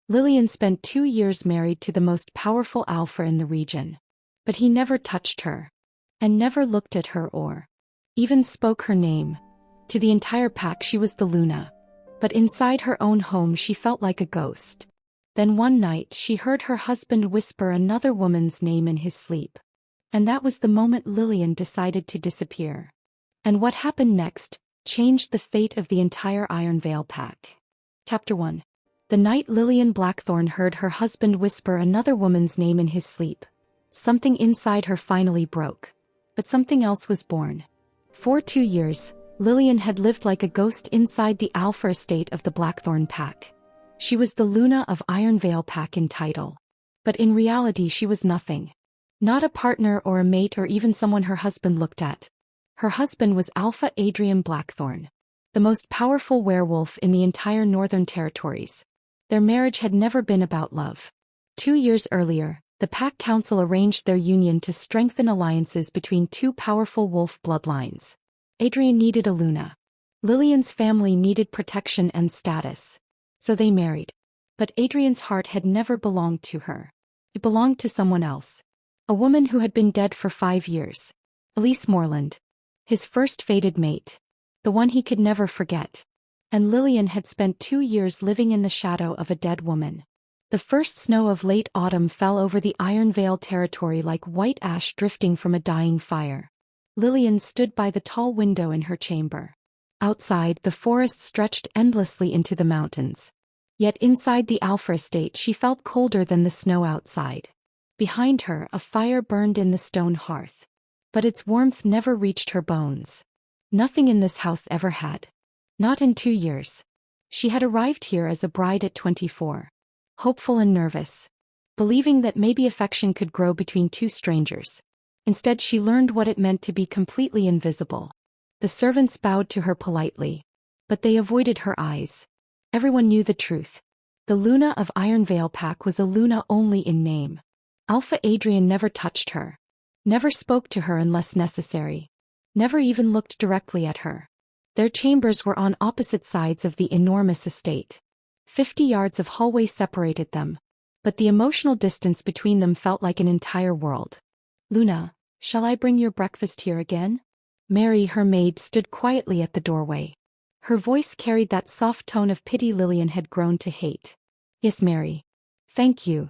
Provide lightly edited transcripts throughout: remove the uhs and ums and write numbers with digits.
Lillian spent 2 years married to the most powerful alpha in the region. But he never touched her. And never looked at her or even spoke her name. To the entire pack she was the Luna. But inside her own home she felt like a ghost. Then one night she heard her husband whisper another woman's name in his sleep. And that was the moment Lillian decided to disappear. And what happened next changed the fate of the entire Iron Veil pack. Chapter 1. The night Lillian Blackthorn heard her husband whisper another woman's name in his sleep. Something inside her finally broke. But something else was born. For 2 years, Lillian had lived like a ghost inside the alpha estate of the Blackthorn pack. She was the Luna of Iron Veil pack in title. But in reality she was nothing. Not a partner or a mate or even someone her husband looked at. Her husband was Alpha Adrien Blackthorn, the most powerful werewolf in the entire Northern Territories. Their marriage had never been about love. 2 years earlier, the Pack Council arranged their union to strengthen alliances between two powerful wolf bloodlines. Adrien needed a Luna. Lillian's family needed protection and status. So they married. But Adrien's heart had never belonged to her. It belonged to someone else. A woman who had been dead for 5 years. Elise Moreland. His first fated mate. The one he could never forget. And Lillian had spent 2 years living in the shadow of a dead woman. The first snow of late autumn fell over the Iron Veil territory like white ash drifting from a dying fire. Lillian stood by the tall window in her chamber. Outside, the forest stretched endlessly into the mountains. Yet inside the Alpha estate she felt colder than the snow outside. Behind her, a fire burned in the stone hearth. But its warmth never reached her bones. Nothing in this house ever had. Not in 2 years. She had arrived here as a bride at 24. Hopeful and nervous. Believing that maybe affection could grow between two strangers. Instead she learned what it meant to be completely invisible. The servants bowed to her politely. But they avoided her eyes. Everyone knew the truth. The Luna of Iron Veil pack was a Luna only in name. Alpha Adrien never touched her. Never spoke to her unless necessary. Never even looked directly at her. Their chambers were on opposite sides of the enormous estate. 50 yards of hallway separated them. But the emotional distance between them felt like an entire world. Luna, shall I bring your breakfast here again? Mary, her maid, stood quietly at the doorway. Her voice carried that soft tone of pity Lillian had grown to hate. Yes, Mary. Thank you.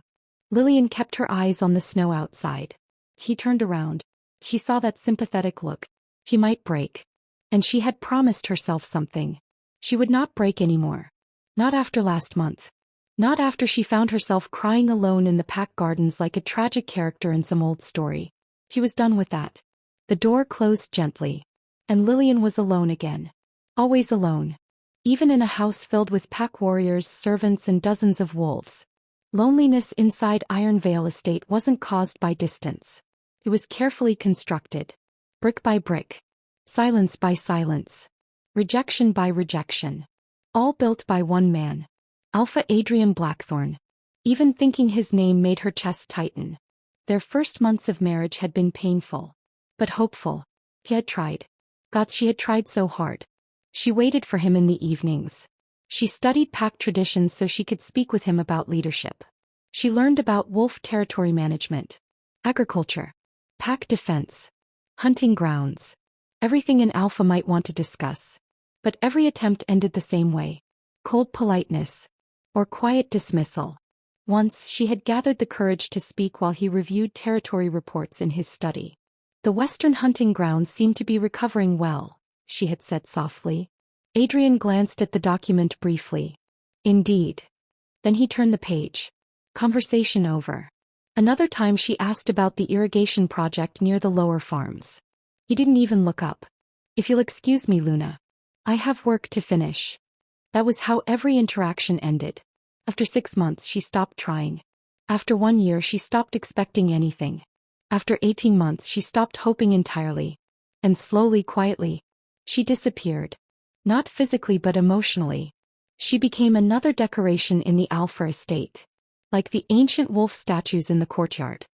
Lillian kept her eyes on the snow outside. He turned around. She saw that sympathetic look. He might break. And she had promised herself something. She would not break anymore. Not after last month. Not after she found herself crying alone in the pack gardens like a tragic character in some old story. She was done with that. The door closed gently. And Lillian was alone again. Always alone. Even in a house filled with pack warriors, servants, and dozens of wolves. Loneliness inside Iron Veil estate wasn't caused by distance. It was carefully constructed. Brick by brick. Silence by silence. Rejection by rejection. All built by one man. Alpha Adrien Blackthorn. Even thinking his name made her chest tighten. Their first months of marriage had been painful. But hopeful. He had tried. God, she had tried so hard. She waited for him in the evenings. She studied pack traditions so she could speak with him about leadership. She learned about wolf territory management. Agriculture. Pack defense. Hunting grounds. Everything an alpha might want to discuss. But every attempt ended the same way. Cold politeness. Or quiet dismissal. Once she had gathered the courage to speak while he reviewed territory reports in his study. The western hunting grounds seemed to be recovering well, she had said softly. Adrien glanced at the document briefly. Indeed. Then he turned the page. Conversation over. Another time she asked about the irrigation project near the lower farms. He didn't even look up. If you'll excuse me, Luna. I have work to finish. That was how every interaction ended. After 6 months she stopped trying. After 1 year she stopped expecting anything. After 18 months she stopped hoping entirely. And slowly, quietly, she disappeared. Not physically but emotionally. She became another decoration in the Alpha estate. Like the ancient wolf statues in the courtyard.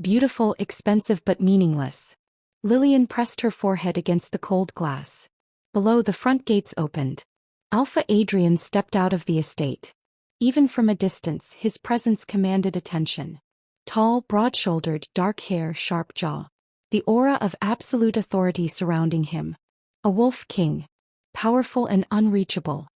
Beautiful, expensive but meaningless. Lillian pressed her forehead against the cold glass. Below, the front gates opened. Alpha Adrien stepped out of the estate. Even from a distance, his presence commanded attention. Tall, broad-shouldered, dark hair, sharp jaw. The aura of absolute authority surrounding him. A wolf king. Powerful and unreachable.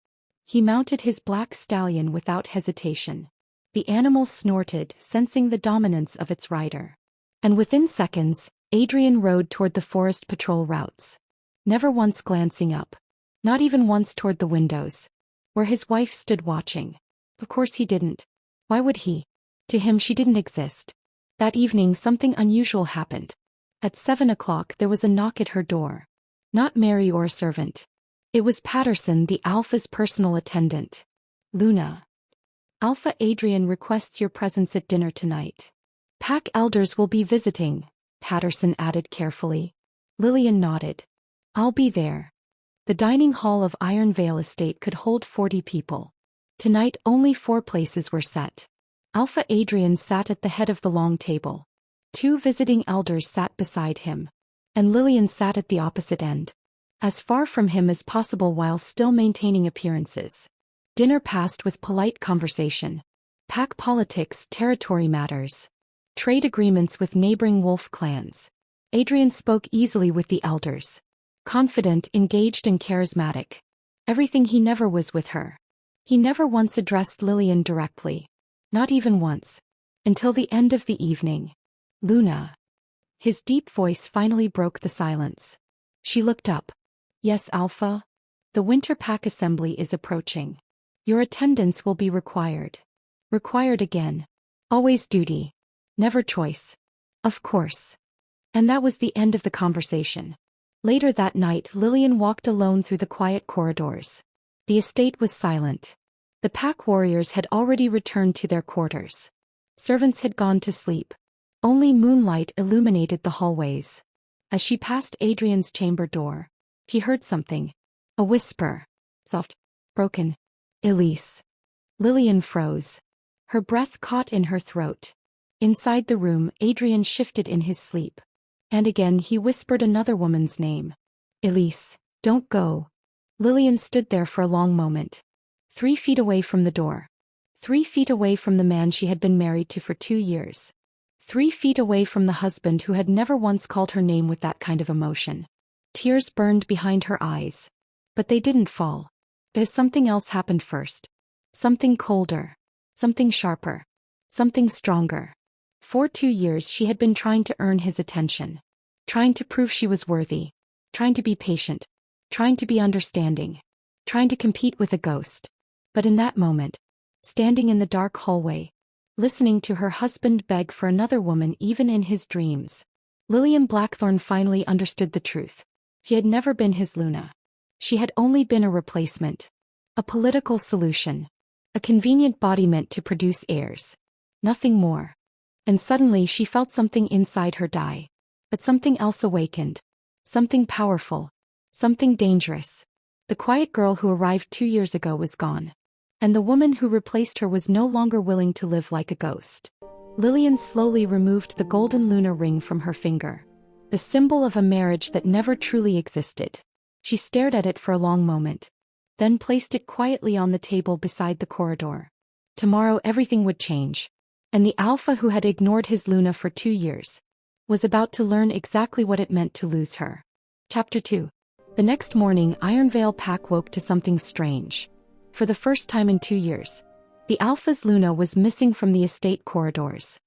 He mounted his black stallion without hesitation. The animal snorted, sensing the dominance of its rider. And within seconds, Adrien rode toward the forest patrol routes. Never once glancing up. Not even once toward the windows, where his wife stood watching. Of course he didn't. Why would he? To him she didn't exist. That evening something unusual happened. At 7 o'clock there was a knock at her door. Not Mary or a servant. It was Patterson, the Alpha's personal attendant. Luna. Alpha Adrien requests your presence at dinner tonight. Pack elders will be visiting, Patterson added carefully. Lillian nodded. I'll be there. The dining hall of Iron Vale Estate could hold 40 people. Tonight only 4 places were set. Alpha Adrien sat at the head of the long table. 2 visiting elders sat beside him. And Lillian sat at the opposite end. As far from him as possible while still maintaining appearances. Dinner passed with polite conversation. Pack politics, territory matters. Trade agreements with neighboring wolf clans. Adrien spoke easily with the elders. Confident, engaged and charismatic. Everything he never was with her. He never once addressed Lillian directly. Not even once. Until the end of the evening. Luna. His deep voice finally broke the silence. She looked up. Yes, Alpha? The Winter Pack Assembly is approaching. Your attendance will be required. Required again. Always duty. Never choice. Of course. And that was the end of the conversation. Later that night Lillian walked alone through the quiet corridors. The estate was silent. The pack warriors had already returned to their quarters. Servants had gone to sleep. Only moonlight illuminated the hallways. As she passed Adrien's chamber door, she heard something. A whisper. Soft. Broken. Elise. Lillian froze. Her breath caught in her throat. Inside the room, Adrien shifted in his sleep. And again he whispered another woman's name. Elise, don't go. Lillian stood there for a long moment. 3 feet away from the door. 3 feet away from the man she had been married to for 2 years. 3 feet away from the husband who had never once called her name with that kind of emotion. Tears burned behind her eyes. But they didn't fall. Because something else happened first. Something colder. Something sharper. Something stronger. For 2 years she had been trying to earn his attention. Trying to prove she was worthy. Trying to be patient. Trying to be understanding. Trying to compete with a ghost. But in that moment, standing in the dark hallway, listening to her husband beg for another woman even in his dreams, Lillian Blackthorne finally understood the truth. He had never been his Luna. She had only been a replacement. A political solution. A convenient body meant to produce heirs. Nothing more. And suddenly she felt something inside her die. But something else awakened. Something powerful. Something dangerous. The quiet girl who arrived 2 years ago was gone. And the woman who replaced her was no longer willing to live like a ghost. Lillian slowly removed the golden lunar ring from her finger. The symbol of a marriage that never truly existed. She stared at it for a long moment. Then placed it quietly on the table beside the corridor. Tomorrow everything would change. And the Alpha who had ignored his Luna for 2 years was about to learn exactly what it meant to lose her. Chapter 2. The next morning Ironvale Pack woke to something strange. For the first time in 2 years, the Alpha's Luna was missing from the estate corridors.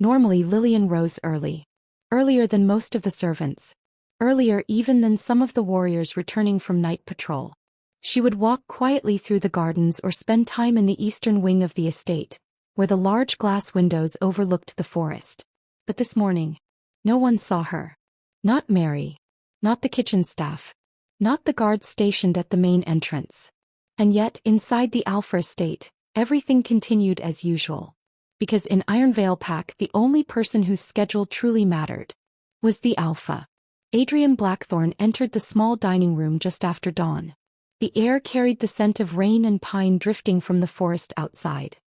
Normally Lillian rose early. Earlier than most of the servants. Earlier even than some of the warriors returning from night patrol. She would walk quietly through the gardens or spend time in the eastern wing of the estate, where the large glass windows overlooked the forest. But this morning, no one saw her. Not Mary. Not the kitchen staff. Not the guards stationed at the main entrance. And yet, inside the Alpha estate, everything continued as usual. Because in Ironvale Pack the only person whose schedule truly mattered was the Alpha. Adrien Blackthorne entered the small dining room just after dawn. The air carried the scent of rain and pine drifting from the forest outside.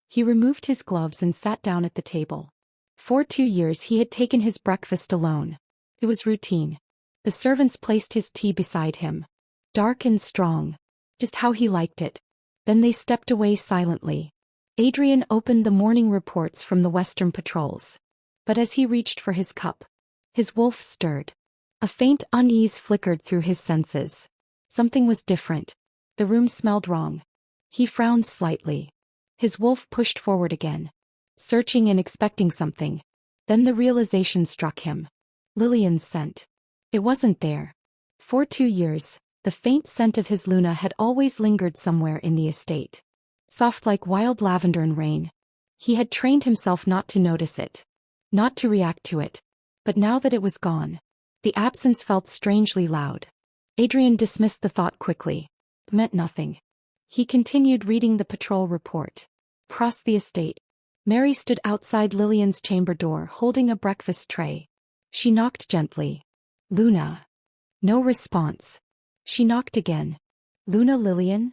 He removed his gloves and sat down at the table. For 2 years he had taken his breakfast alone. It was routine. The servants placed his tea beside him. Dark and strong. Just how he liked it. Then they stepped away silently. Adrien opened the morning reports from the Western patrols. But as he reached for his cup, his wolf stirred. A faint unease flickered through his senses. Something was different. The room smelled wrong. He frowned slightly. His wolf pushed forward again, searching and expecting something. Then the realization struck him. Lillian's scent. It wasn't there. For 2 years, the faint scent of his Luna had always lingered somewhere in the estate. Soft like wild lavender and rain. He had trained himself not to notice it, not to react to it. But now that it was gone, the absence felt strangely loud. Adrien dismissed the thought quickly. It meant nothing. He continued reading the patrol report. Across the estate, Mary stood outside Lillian's chamber door holding a breakfast tray. She knocked gently. Luna. No response. She knocked again. Luna, Lillian?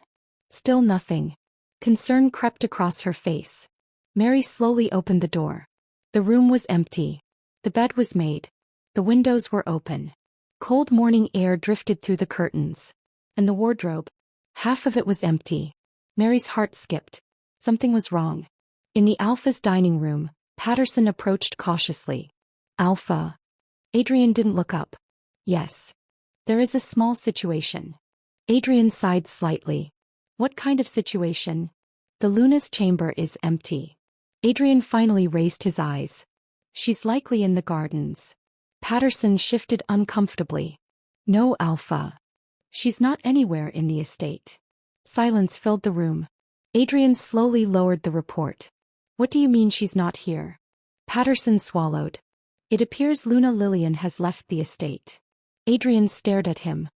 Still nothing. Concern crept across her face. Mary slowly opened the door. The room was empty. The bed was made. The windows were open. Cold morning air drifted through the curtains. And the wardrobe. Half of it was empty. Mary's heart skipped. Something was wrong. In the Alpha's dining room, Patterson approached cautiously. Alpha. Adrien didn't look up. Yes. There is a small situation. Adrien sighed slightly. What kind of situation? The Luna's chamber is empty. Adrien finally raised his eyes. She's likely in the gardens. Patterson shifted uncomfortably. No, Alpha. She's not anywhere in the estate. Silence filled the room. Adrien slowly lowered the report. What do you mean she's not here? Patterson swallowed. It appears Luna Lillian has left the estate. Adrien stared at him.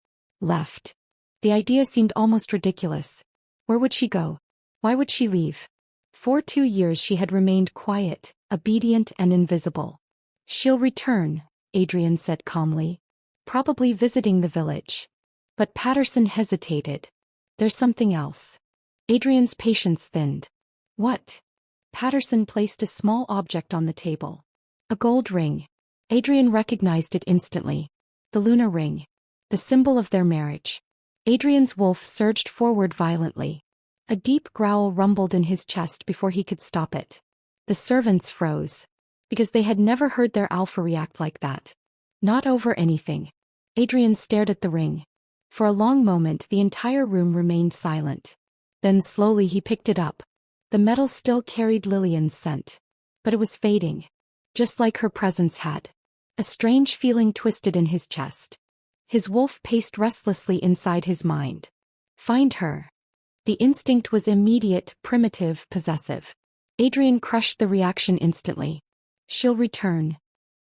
Left. The idea seemed almost ridiculous. Where would she go? Why would she leave? For 2 years she had remained quiet, obedient and invisible. She'll return, Adrien said calmly. Probably visiting the village. But Patterson hesitated. There's something else. Adrien's patience thinned. What? Patterson placed a small object on the table. A gold ring. Adrien recognized it instantly. The Luna ring. The symbol of their marriage. Adrien's wolf surged forward violently. A deep growl rumbled in his chest before he could stop it. The servants froze. Because they had never heard their alpha react like that. Not over anything. Adrien stared at the ring. For a long moment the entire room remained silent. Then slowly he picked it up. The metal still carried Lillian's scent. But it was fading. Just like her presence had. A strange feeling twisted in his chest. His wolf paced restlessly inside his mind. Find her. The instinct was immediate, primitive, possessive. Adrien crushed the reaction instantly. She'll return.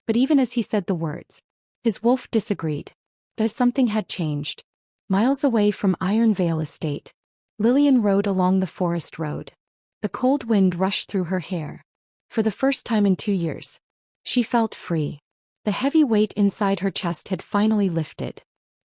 But even as he said the words, his wolf disagreed. Because something had changed. Miles away from Iron Vale Estate, Lillian rode along the forest road. The cold wind rushed through her hair. For the first time in 2 years, she felt free. The heavy weight inside her chest had finally lifted.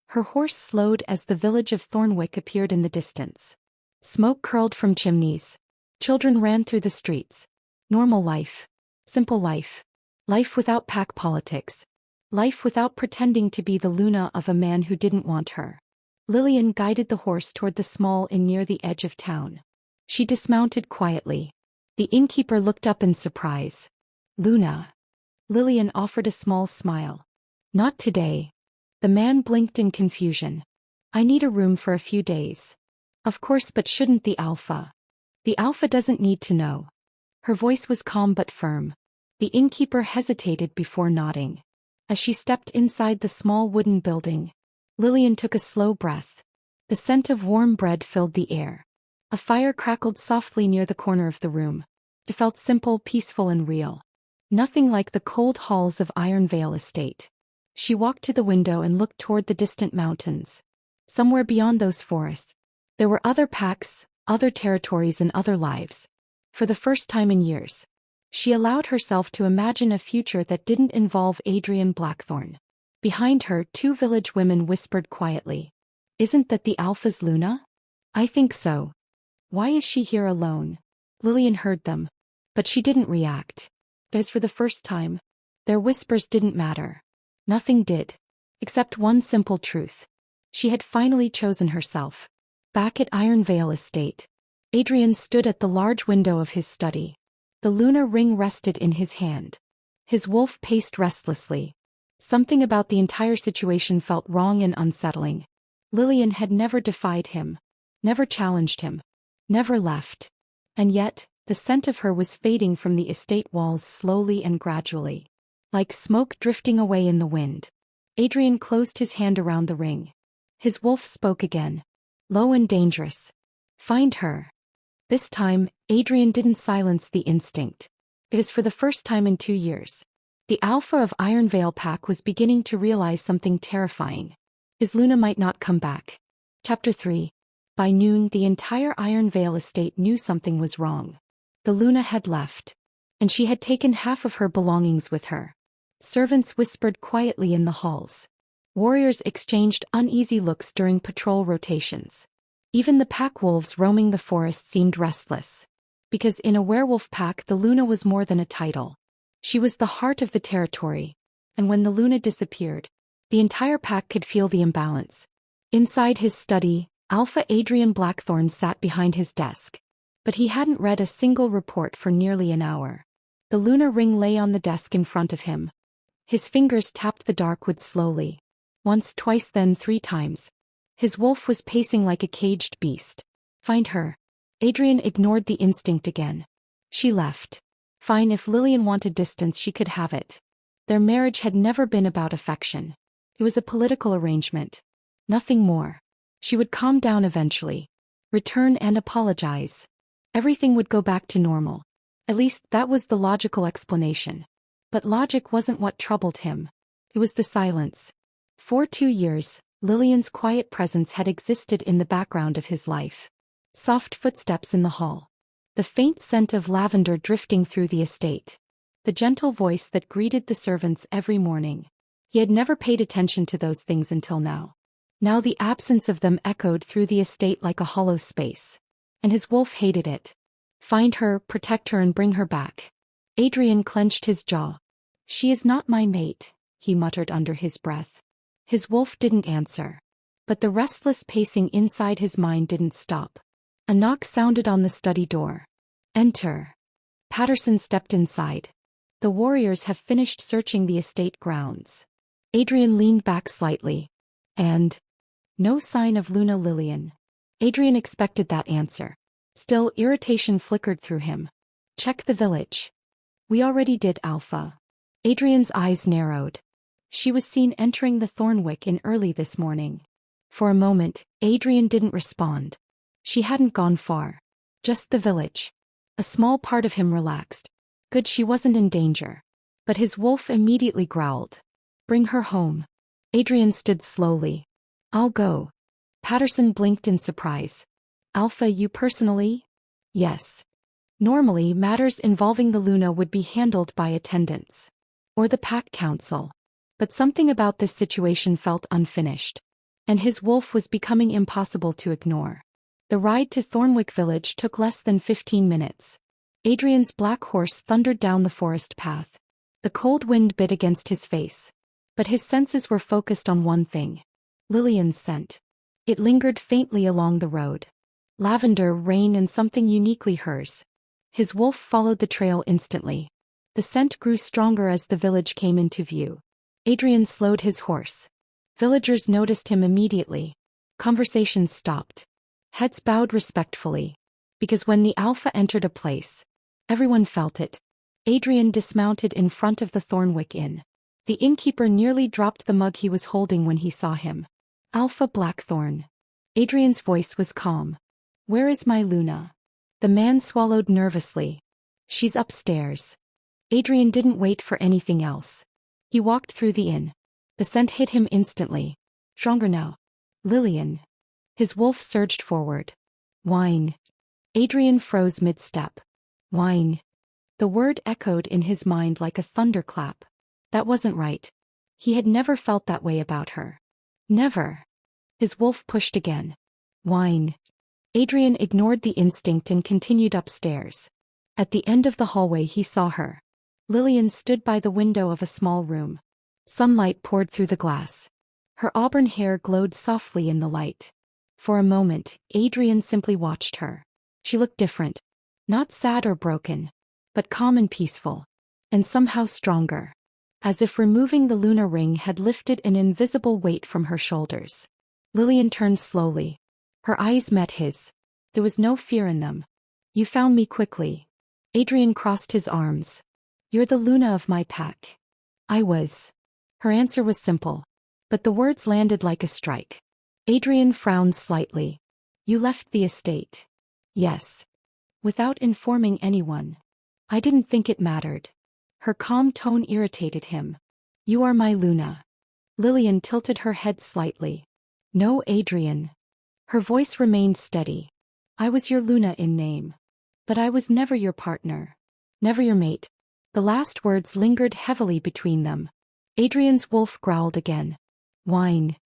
Her horse slowed as the village of Thornwick appeared in the distance. Smoke curled from chimneys. Children ran through the streets. Normal life. Simple life. Life without pack politics. Life without pretending to be the Luna of a man who didn't want her. Lillian guided the horse toward the small inn near the edge of town. She dismounted quietly. The innkeeper looked up in surprise. Luna. Lillian offered a small smile. Not today. The man blinked in confusion. I need a room for a few days. Of course, but shouldn't the Alpha? The Alpha doesn't need to know. Her voice was calm but firm. The innkeeper hesitated before nodding. As she stepped inside the small wooden building, Lillian took a slow breath. The scent of warm bread filled the air. A fire crackled softly near the corner of the room. It felt simple, peaceful and real. Nothing like the cold halls of Iron Vale Estate. She walked to the window and looked toward the distant mountains. Somewhere beyond those forests, there were other packs, other territories and other lives. For the first time in years, she allowed herself to imagine a future that didn't involve Adrien Blackthorne. Behind her, 2 village women whispered quietly. Isn't that the Alpha's Luna? I think so. Why is she here alone? Lillian heard them. But she didn't react. As for the first time, their whispers didn't matter. Nothing did. Except one simple truth. She had finally chosen herself. Back at Iron Vale Estate. Adrien stood at the large window of his study. The lunar ring rested in his hand. His wolf paced restlessly. Something about the entire situation felt wrong and unsettling. Lillian had never defied him, never challenged him, never left. And yet, the scent of her was fading from the estate walls slowly and gradually. Like smoke drifting away in the wind. Adrien closed his hand around the ring. His wolf spoke again. Low and dangerous. Find her. This time, Adrien didn't silence the instinct. Because for the first time in 2 years, the alpha of Iron Veil Pack was beginning to realize something terrifying. His Luna might not come back. Chapter 3. By noon, the entire Iron Veil estate knew something was wrong. The Luna had left. And she had taken half of her belongings with her. Servants whispered quietly in the halls. Warriors exchanged uneasy looks during patrol rotations. Even the pack wolves roaming the forest seemed restless. Because in a werewolf pack the Luna was more than a title. She was the heart of the territory. And when the Luna disappeared, the entire pack could feel the imbalance. Inside his study, Alpha Adrien Blackthorn sat behind his desk. But he hadn't read a single report for nearly an hour. The lunar ring lay on the desk in front of him. His fingers tapped the dark wood slowly. Once, twice, then 3 times. His wolf was pacing like a caged beast. Find her. Adrien ignored the instinct again. She left. Fine, if Lillian wanted distance she could have it. Their marriage had never been about affection. It was a political arrangement. Nothing more. She would calm down eventually. Return and apologize. Everything would go back to normal. At least that was the logical explanation. But logic wasn't what troubled him. It was the silence. For 2 years, Lillian's quiet presence had existed in the background of his life. Soft footsteps in the hall. The faint scent of lavender drifting through the estate. The gentle voice that greeted the servants every morning. He had never paid attention to those things until now. Now the absence of them echoed through the estate like a hollow space. And his wolf hated it. Find her, protect her and bring her back. Adrien clenched his jaw. She is not my mate, he muttered under his breath. His wolf didn't answer. But the restless pacing inside his mind didn't stop. A knock sounded on the study door. Enter. Patterson stepped inside. The warriors have finished searching the estate grounds. Adrien leaned back slightly. And? No sign of Luna Lillian. Adrien expected that answer. Still, irritation flickered through him. Check the village. We already did, Alpha. Adrien's eyes narrowed. She was seen entering the Thornwick Inn early this morning. For a moment, Adrien didn't respond. She hadn't gone far. Just the village. A small part of him relaxed. Good, she wasn't in danger. But his wolf immediately growled. Bring her home. Adrien stood slowly. I'll go. Patterson blinked in surprise. Alpha, you personally? Yes. Normally, matters involving the Luna would be handled by attendants. Or the Pack Council. But something about this situation felt unfinished. And his wolf was becoming impossible to ignore. The ride to Thornwick Village took less than 15 minutes. Adrien's black horse thundered down the forest path. The cold wind bit against his face. But his senses were focused on one thing. Lillian's scent. It lingered faintly along the road. Lavender, rain and something uniquely hers. His wolf followed the trail instantly. The scent grew stronger as the village came into view. Adrien slowed his horse. Villagers noticed him immediately. Conversations stopped. Heads bowed respectfully. Because when the Alpha entered a place, everyone felt it. Adrien dismounted in front of the Thornwick Inn. The innkeeper nearly dropped the mug he was holding when he saw him. Alpha Blackthorn. Adrien's voice was calm. Where is my Luna? The man swallowed nervously. She's upstairs. Adrien didn't wait for anything else. He walked through the inn. The scent hit him instantly. Stronger now. Lillian. His wolf surged forward. Whine. Adrien froze mid-step. Whine. The word echoed in his mind like a thunderclap. That wasn't right. He had never felt that way about her. Never. His wolf pushed again. Whine. Adrien ignored the instinct and continued upstairs. At the end of the hallway he saw her. Lillian stood by the window of a small room. Sunlight poured through the glass. Her auburn hair glowed softly in the light. For a moment, Adrien simply watched her. She looked different. Not sad or broken, but calm and peaceful. And somehow stronger. As if removing the lunar ring had lifted an invisible weight from her shoulders. Lillian turned slowly. Her eyes met his. There was no fear in them. You found me quickly. Adrien crossed his arms. You're the Luna of my pack. I was. Her answer was simple. But the words landed like a strike. Adrien frowned slightly. You left the estate. Yes. Without informing anyone. I didn't think it mattered. Her calm tone irritated him. You are my Luna. Lillian tilted her head slightly. No, Adrien. Her voice remained steady. I was your Luna in name. But I was never your partner. Never your mate. The last words lingered heavily between them. Adrien's wolf growled again. Whine.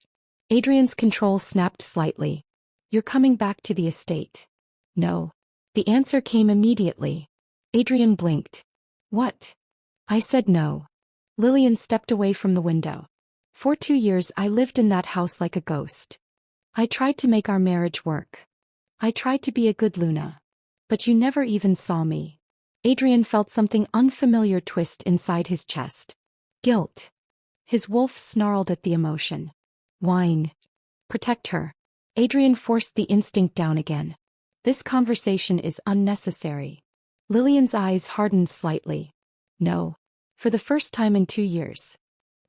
Adrien's control snapped slightly. You're coming back to the estate. No. The answer came immediately. Adrien blinked. What? I said no. Lillian stepped away from the window. For 2 years I lived in that house like a ghost. I tried to make our marriage work. I tried to be a good Luna. But you never even saw me. Adrien felt something unfamiliar twist inside his chest. Guilt. His wolf snarled at the emotion. Whine. Protect her. Adrien forced the instinct down again. This conversation is unnecessary. Lillian's eyes hardened slightly. No. For the first time in 2 years.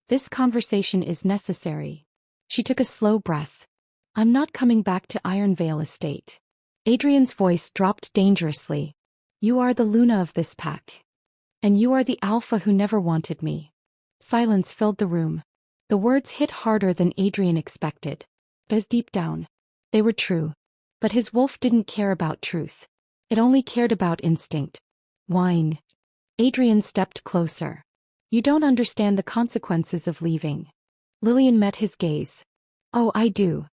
This conversation is necessary. She took a slow breath. I'm not coming back to Iron Vale Estate. Adrien's voice dropped dangerously. You are the Luna of this pack. And you are the alpha who never wanted me. Silence filled the room. The words hit harder than Adrien expected. As deep down. They were true. But his wolf didn't care about truth. It only cared about instinct. Whine. Adrien stepped closer. You don't understand the consequences of leaving. Lillian met his gaze. Oh, I do.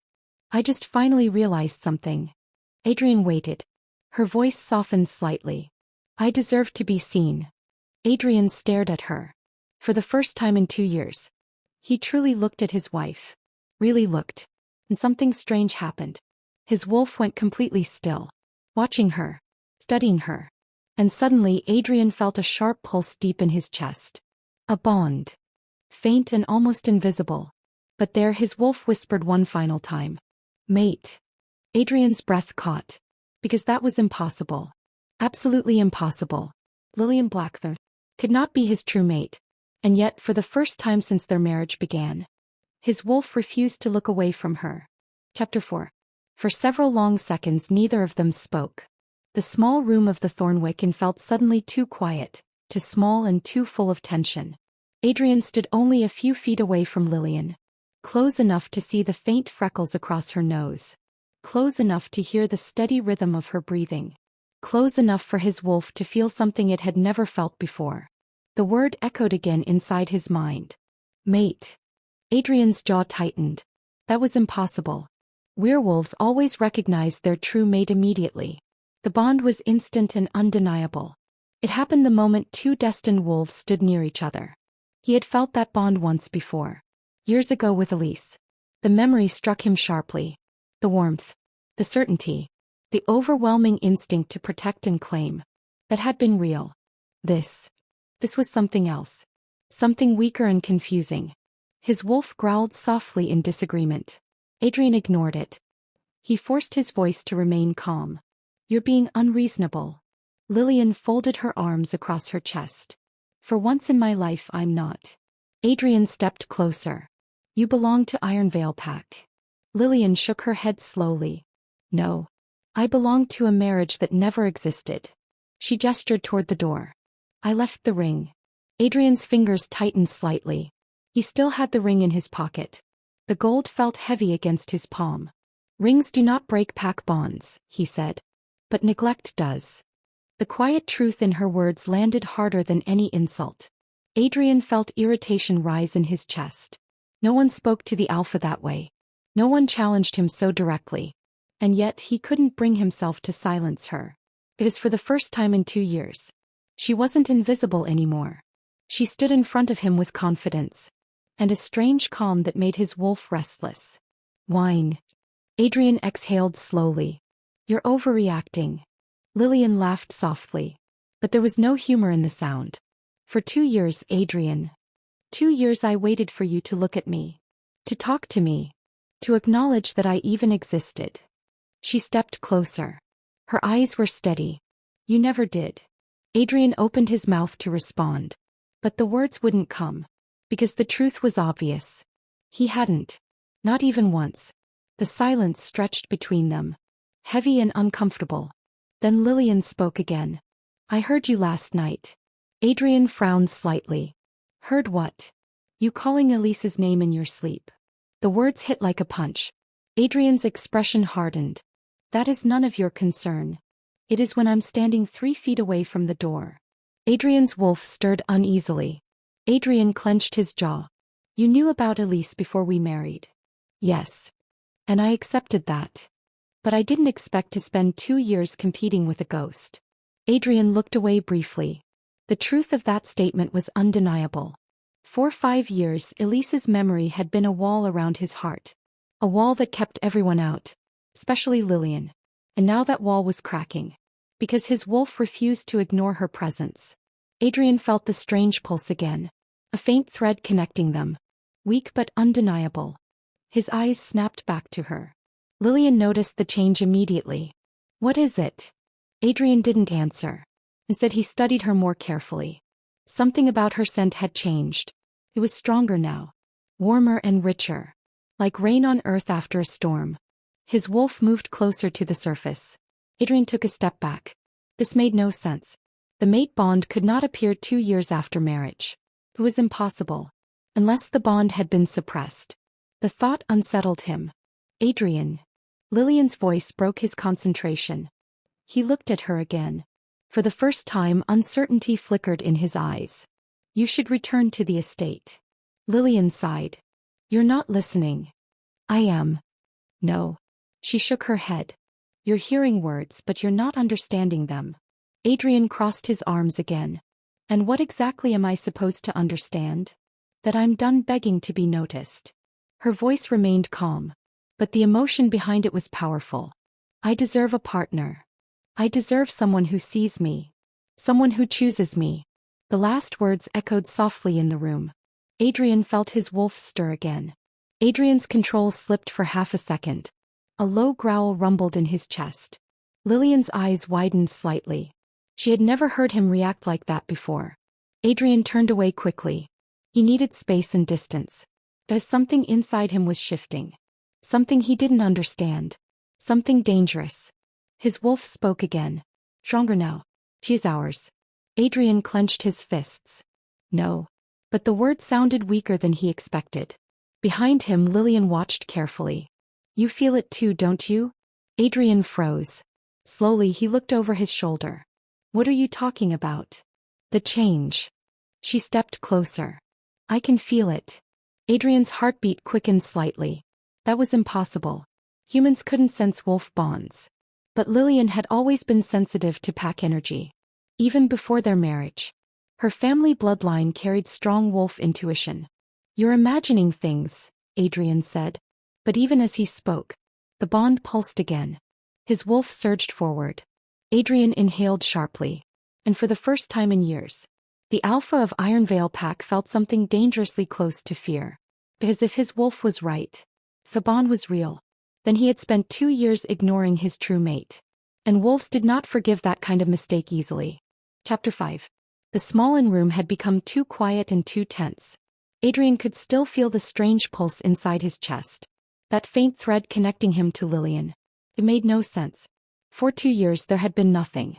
I just finally realized something. Adrien waited. Her voice softened slightly. I deserve to be seen. Adrien stared at her. For the first time in 2 years. He truly looked at his wife. Really looked. And something strange happened. His wolf went completely still. Watching her. Studying her. And suddenly Adrien felt a sharp pulse deep in his chest. A bond. Faint and almost invisible. But there his wolf whispered one final time. Mate. Adrien's breath caught. Because that was impossible. Absolutely impossible. Lillian Blackthorn could not be his true mate. And yet, for the first time since their marriage began, his wolf refused to look away from her. Chapter 4. For several long seconds neither of them spoke. The small room of the Thornwick Inn felt suddenly too quiet, too small and too full of tension. Adrien stood only a few feet away from Lillian. Close enough to see the faint freckles across her nose. Close enough to hear the steady rhythm of her breathing. Close enough for his wolf to feel something it had never felt before. The word echoed again inside his mind. Mate. Adrien's jaw tightened. That was impossible. Werewolves always recognized their true mate immediately. The bond was instant and undeniable. It happened the moment two destined wolves stood near each other. He had felt that bond once before. Years ago with Elise. The memory struck him sharply. The warmth. The certainty. The overwhelming instinct to protect and claim. That had been real. This was something else. Something weaker and confusing. His wolf growled softly in disagreement. Adrien ignored it. He forced his voice to remain calm. You're being unreasonable. Lillian folded her arms across her chest. For once in my life I'm not. Adrien stepped closer. You belong to Iron Vale Pack. Lillian shook her head slowly. No. I belong to a marriage that never existed. She gestured toward the door. I left the ring. Adrien's fingers tightened slightly. He still had the ring in his pocket. The gold felt heavy against his palm. Rings do not break pack bonds, he said. But neglect does. The quiet truth in her words landed harder than any insult. Adrien felt irritation rise in his chest. No one spoke to the alpha that way. No one challenged him so directly. And yet he couldn't bring himself to silence her. Because for the first time in 2 years, she wasn't invisible anymore. She stood in front of him with confidence. And a strange calm that made his wolf restless. Whine. Adrien exhaled slowly. You're overreacting. Lillian laughed softly. But there was no humor in the sound. For 2 years, Adrien. 2 years I waited for you to look at me. To talk to me. To acknowledge that I even existed. She stepped closer. Her eyes were steady. You never did. Adrien opened his mouth to respond. But the words wouldn't come. Because the truth was obvious. He hadn't. Not even once. The silence stretched between them. Heavy and uncomfortable. Then Lillian spoke again. I heard you last night. Adrien frowned slightly. Heard what? You calling Elise's name in your sleep. The words hit like a punch. Adrien's expression hardened. That is none of your concern. It is when I'm standing 3 feet away from the door. Adrien's wolf stirred uneasily. Adrien clenched his jaw. You knew about Elise before we married. Yes. And I accepted that. But I didn't expect to spend 2 years competing with a ghost. Adrien looked away briefly. The truth of that statement was undeniable. For 5 years, Elise's memory had been a wall around his heart. A wall that kept everyone out. Especially Lillian. And now that wall was cracking. Because his wolf refused to ignore her presence. Adrien felt the strange pulse again. A faint thread connecting them. Weak but undeniable. His eyes snapped back to her. Lillian noticed the change immediately. What is it? Adrien didn't answer. Instead he studied her more carefully. Something about her scent had changed. It was stronger now. Warmer and richer. Like rain on earth after a storm. His wolf moved closer to the surface. Adrien took a step back. This made no sense. The mate bond could not appear 2 years after marriage. It was impossible. Unless the bond had been suppressed. The thought unsettled him. Adrien. Lillian's voice broke his concentration. He looked at her again. For the first time, uncertainty flickered in his eyes. You should return to the estate. Lillian sighed. You're not listening. I am. No. She shook her head. You're hearing words, but you're not understanding them. Adrien crossed his arms again. And what exactly am I supposed to understand? That I'm done begging to be noticed. Her voice remained calm. But the emotion behind it was powerful. I deserve a partner. I deserve someone who sees me. Someone who chooses me. The last words echoed softly in the room. Adrien felt his wolf stir again. Adrien's control slipped for half a second. A low growl rumbled in his chest. Lillian's eyes widened slightly. She had never heard him react like that before. Adrien turned away quickly. He needed space and distance. As something inside him was shifting. Something he didn't understand. Something dangerous. His wolf spoke again. Stronger now. She's ours. Adrien clenched his fists. No. But the word sounded weaker than he expected. Behind him, Lillian watched carefully. You feel it too, don't you? Adrien froze. Slowly he looked over his shoulder. What are you talking about? The change. She stepped closer. I can feel it. Adrien's heartbeat quickened slightly. That was impossible. Humans couldn't sense wolf bonds. But Lillian had always been sensitive to pack energy. Even before their marriage. Her family bloodline carried strong wolf intuition. You're imagining things, Adrien said. But even as he spoke, the bond pulsed again. His wolf surged forward. Adrien inhaled sharply. And for the first time in years, the alpha of Ironvale pack felt something dangerously close to fear. Because if his wolf was right, if the bond was real, then he had spent 2 years ignoring his true mate. And wolves did not forgive that kind of mistake easily. Chapter 5. The small inn room had become too quiet and too tense. Adrien could still feel the strange pulse inside his chest. That faint thread connecting him to Lillian. It made no sense. For 2 years there had been nothing.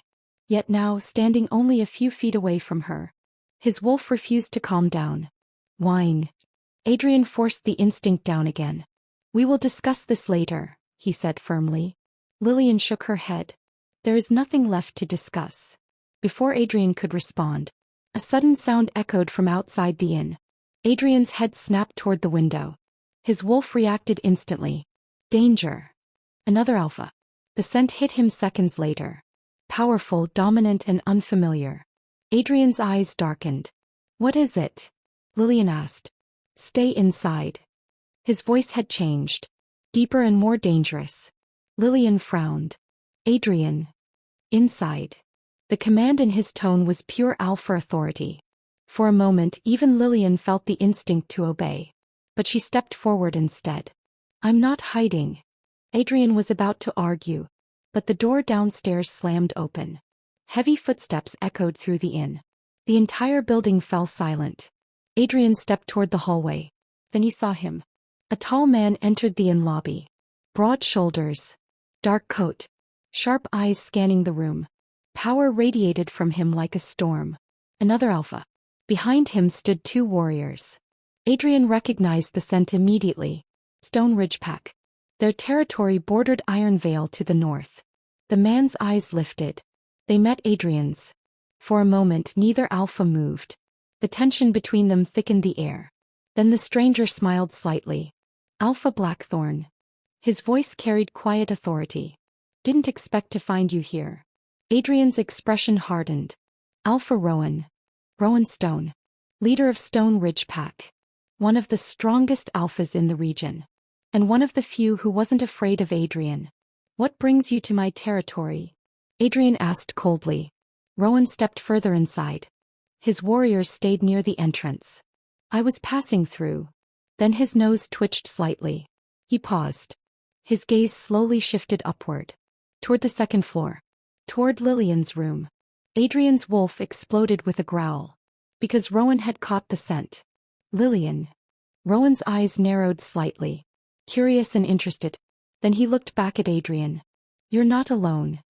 Yet now, standing only a few feet away from her, his wolf refused to calm down. Whine. Adrien forced the instinct down again. We will discuss this later, he said firmly. Lillian shook her head. There is nothing left to discuss. Before Adrien could respond, a sudden sound echoed from outside the inn. Adrien's head snapped toward the window. His wolf reacted instantly. Danger. Another alpha. The scent hit him seconds later. Powerful, dominant, and unfamiliar. Adrien's eyes darkened. What is it? Lillian asked. Stay inside. His voice had changed. Deeper and more dangerous. Lillian frowned. Adrien. Inside. The command in his tone was pure alpha authority. For a moment, even Lillian felt the instinct to obey. But she stepped forward instead. "I'm not hiding." Adrien was about to argue, but the door downstairs slammed open. Heavy footsteps echoed through the inn. The entire building fell silent. Adrien stepped toward the hallway. Then he saw him. A tall man entered the inn lobby. Broad shoulders. Dark coat. Sharp eyes scanning the room. Power radiated from him like a storm. Another alpha. Behind him stood two warriors. Adrien recognized the scent immediately. Stone Ridge Pack. Their territory bordered Iron Vale to the north. The man's eyes lifted. They met Adrien's. For a moment neither alpha moved. The tension between them thickened the air. Then the stranger smiled slightly. "Alpha Blackthorn." His voice carried quiet authority. "Didn't expect to find you here." Adrien's expression hardened. "Alpha Rowan. Rowan Stone. Leader of Stone Ridge Pack. One of the strongest alphas in the region. And one of the few who wasn't afraid of Adrien. What brings you to my territory?" Adrien asked coldly. Rowan stepped further inside. His warriors stayed near the entrance. "I was passing through." Then his nose twitched slightly. He paused. His gaze slowly shifted upward. Toward the second floor. Toward Lillian's room. Adrien's wolf exploded with a growl. Because Rowan had caught the scent. "Lillian." Rowan's eyes narrowed slightly. Curious and interested. Then he looked back at Adrien. "You're not alone."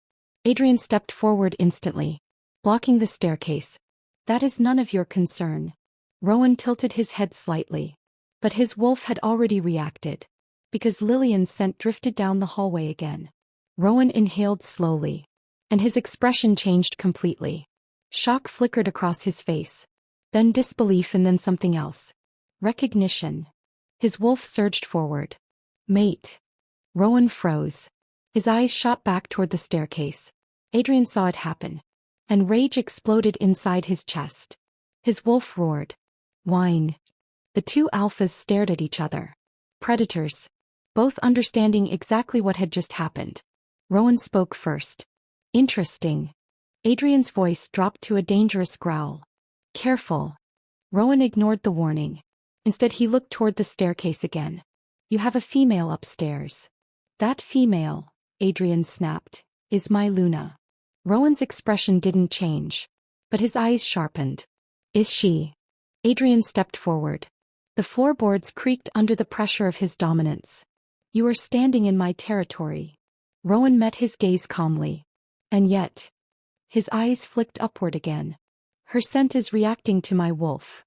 Adrien stepped forward instantly. Blocking the staircase. "That is none of your concern." Rowan tilted his head slightly. But his wolf had already reacted. Because Lillian's scent drifted down the hallway again. Rowan inhaled slowly. And his expression changed completely. Shock flickered across his face. Then disbelief and then something else. Recognition. His wolf surged forward. "Mate." Rowan froze. His eyes shot back toward the staircase. Adrien saw it happen. And rage exploded inside his chest. His wolf roared. "Whine." The two alphas stared at each other. Predators. Both understanding exactly what had just happened. Rowan spoke first. "Interesting." Adrien's voice dropped to a dangerous growl. "Careful." Rowan ignored the warning. Instead he looked toward the staircase again. "You have a female upstairs." "That female," Adrien snapped, "is my Luna." Rowan's expression didn't change. But his eyes sharpened. "Is she?" Adrien stepped forward. The floorboards creaked under the pressure of his dominance. "You are standing in my territory." Rowan met his gaze calmly. "And yet." His eyes flicked upward again. "Her scent is reacting to my wolf."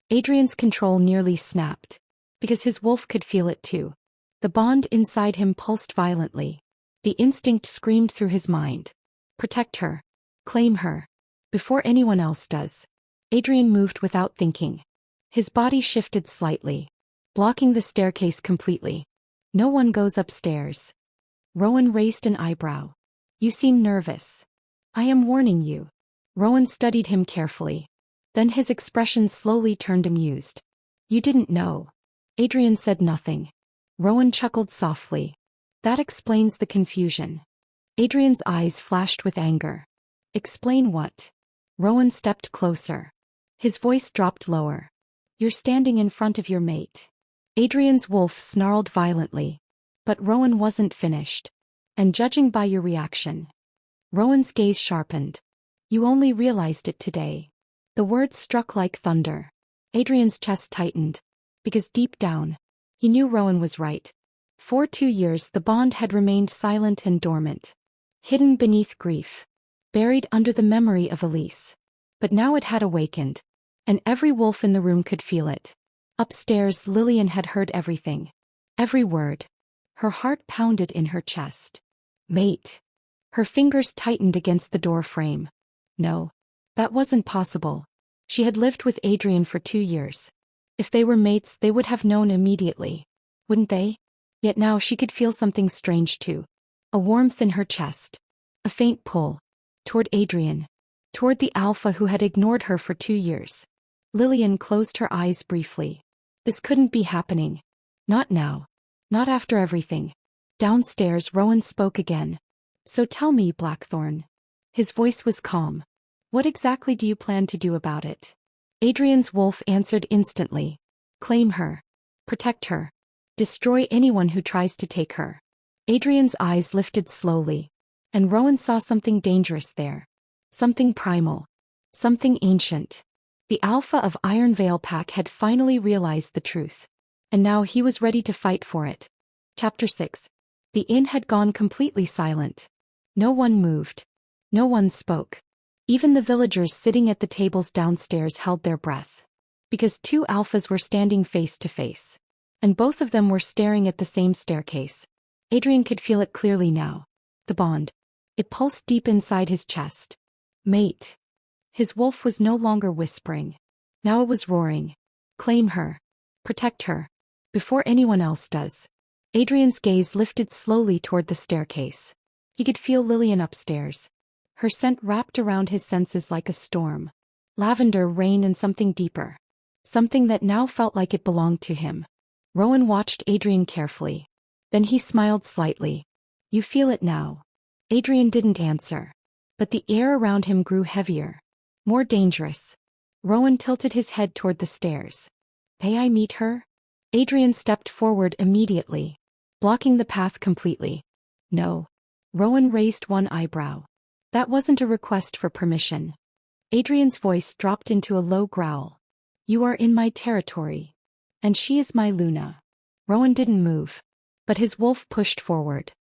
Adrien's control nearly snapped. Because his wolf could feel it too. The bond inside him pulsed violently. The instinct screamed through his mind. "Protect her. Claim her. Before anyone else does." Adrien moved without thinking. His body shifted slightly. Blocking the staircase completely. "No one goes upstairs." Rowan raised an eyebrow. "You seem nervous." "I am warning you." Rowan studied him carefully. Then his expression slowly turned amused. "You didn't know." Adrien said nothing. Rowan chuckled softly. "That explains the confusion." Adrien's eyes flashed with anger. "Explain what?" Rowan stepped closer. His voice dropped lower. "You're standing in front of your mate." Adrien's wolf snarled violently. But Rowan wasn't finished. "And judging by your reaction." Rowan's gaze sharpened. "You only realized it today." The words struck like thunder. Adrien's chest tightened. Because deep down, he knew Rowan was right. For 2 years the bond had remained silent and dormant. Hidden beneath grief. Buried under the memory of Elise. But now it had awakened. And every wolf in the room could feel it. Upstairs Lillian had heard everything. Every word. Her heart pounded in her chest. "Mate." Her fingers tightened against the door frame. No. That wasn't possible. She had lived with Adrien for 2 years. If they were mates they would have known immediately. Wouldn't they? Yet now she could feel something strange too. A warmth in her chest. A faint pull. Toward Adrien. Toward the alpha who had ignored her for 2 years. Lillian closed her eyes briefly. This couldn't be happening. Not now. Not after everything. Downstairs Rowan spoke again. "So tell me, Blackthorn. His voice was calm. What exactly do you plan to do about it? Adrien's wolf answered instantly. Claim her. Protect her. Destroy anyone who tries to take her. Adrien's eyes lifted slowly. And Rowan saw something dangerous there. Something primal. Something ancient. The Alpha of Iron Vale Pack had finally realized the truth. And now he was ready to fight for it. Chapter 6. The inn had gone completely silent. No one moved. No one spoke. Even the villagers sitting at the tables downstairs held their breath. Because two alphas were standing face to face. And both of them were staring at the same staircase. Adrien could feel it clearly now. The bond. It pulsed deep inside his chest. Mate. His wolf was no longer whispering. Now it was roaring. Claim her. Protect her. Before anyone else does. Adrien's gaze lifted slowly toward the staircase. He could feel Lillian upstairs. Her scent wrapped around his senses like a storm. Lavender, rain, and something deeper. Something that now felt like it belonged to him. Rowan watched Adrien carefully. Then he smiled slightly. You feel it now. Adrien didn't answer. But the air around him grew heavier. More dangerous. Rowan tilted his head toward the stairs. May I meet her? Adrien stepped forward immediately, blocking the path completely. No. Rowan raised one eyebrow. That wasn't a request for permission. Adrien's voice dropped into a low growl. You are in my territory. And she is my Luna. Rowan didn't move. But his wolf pushed forward.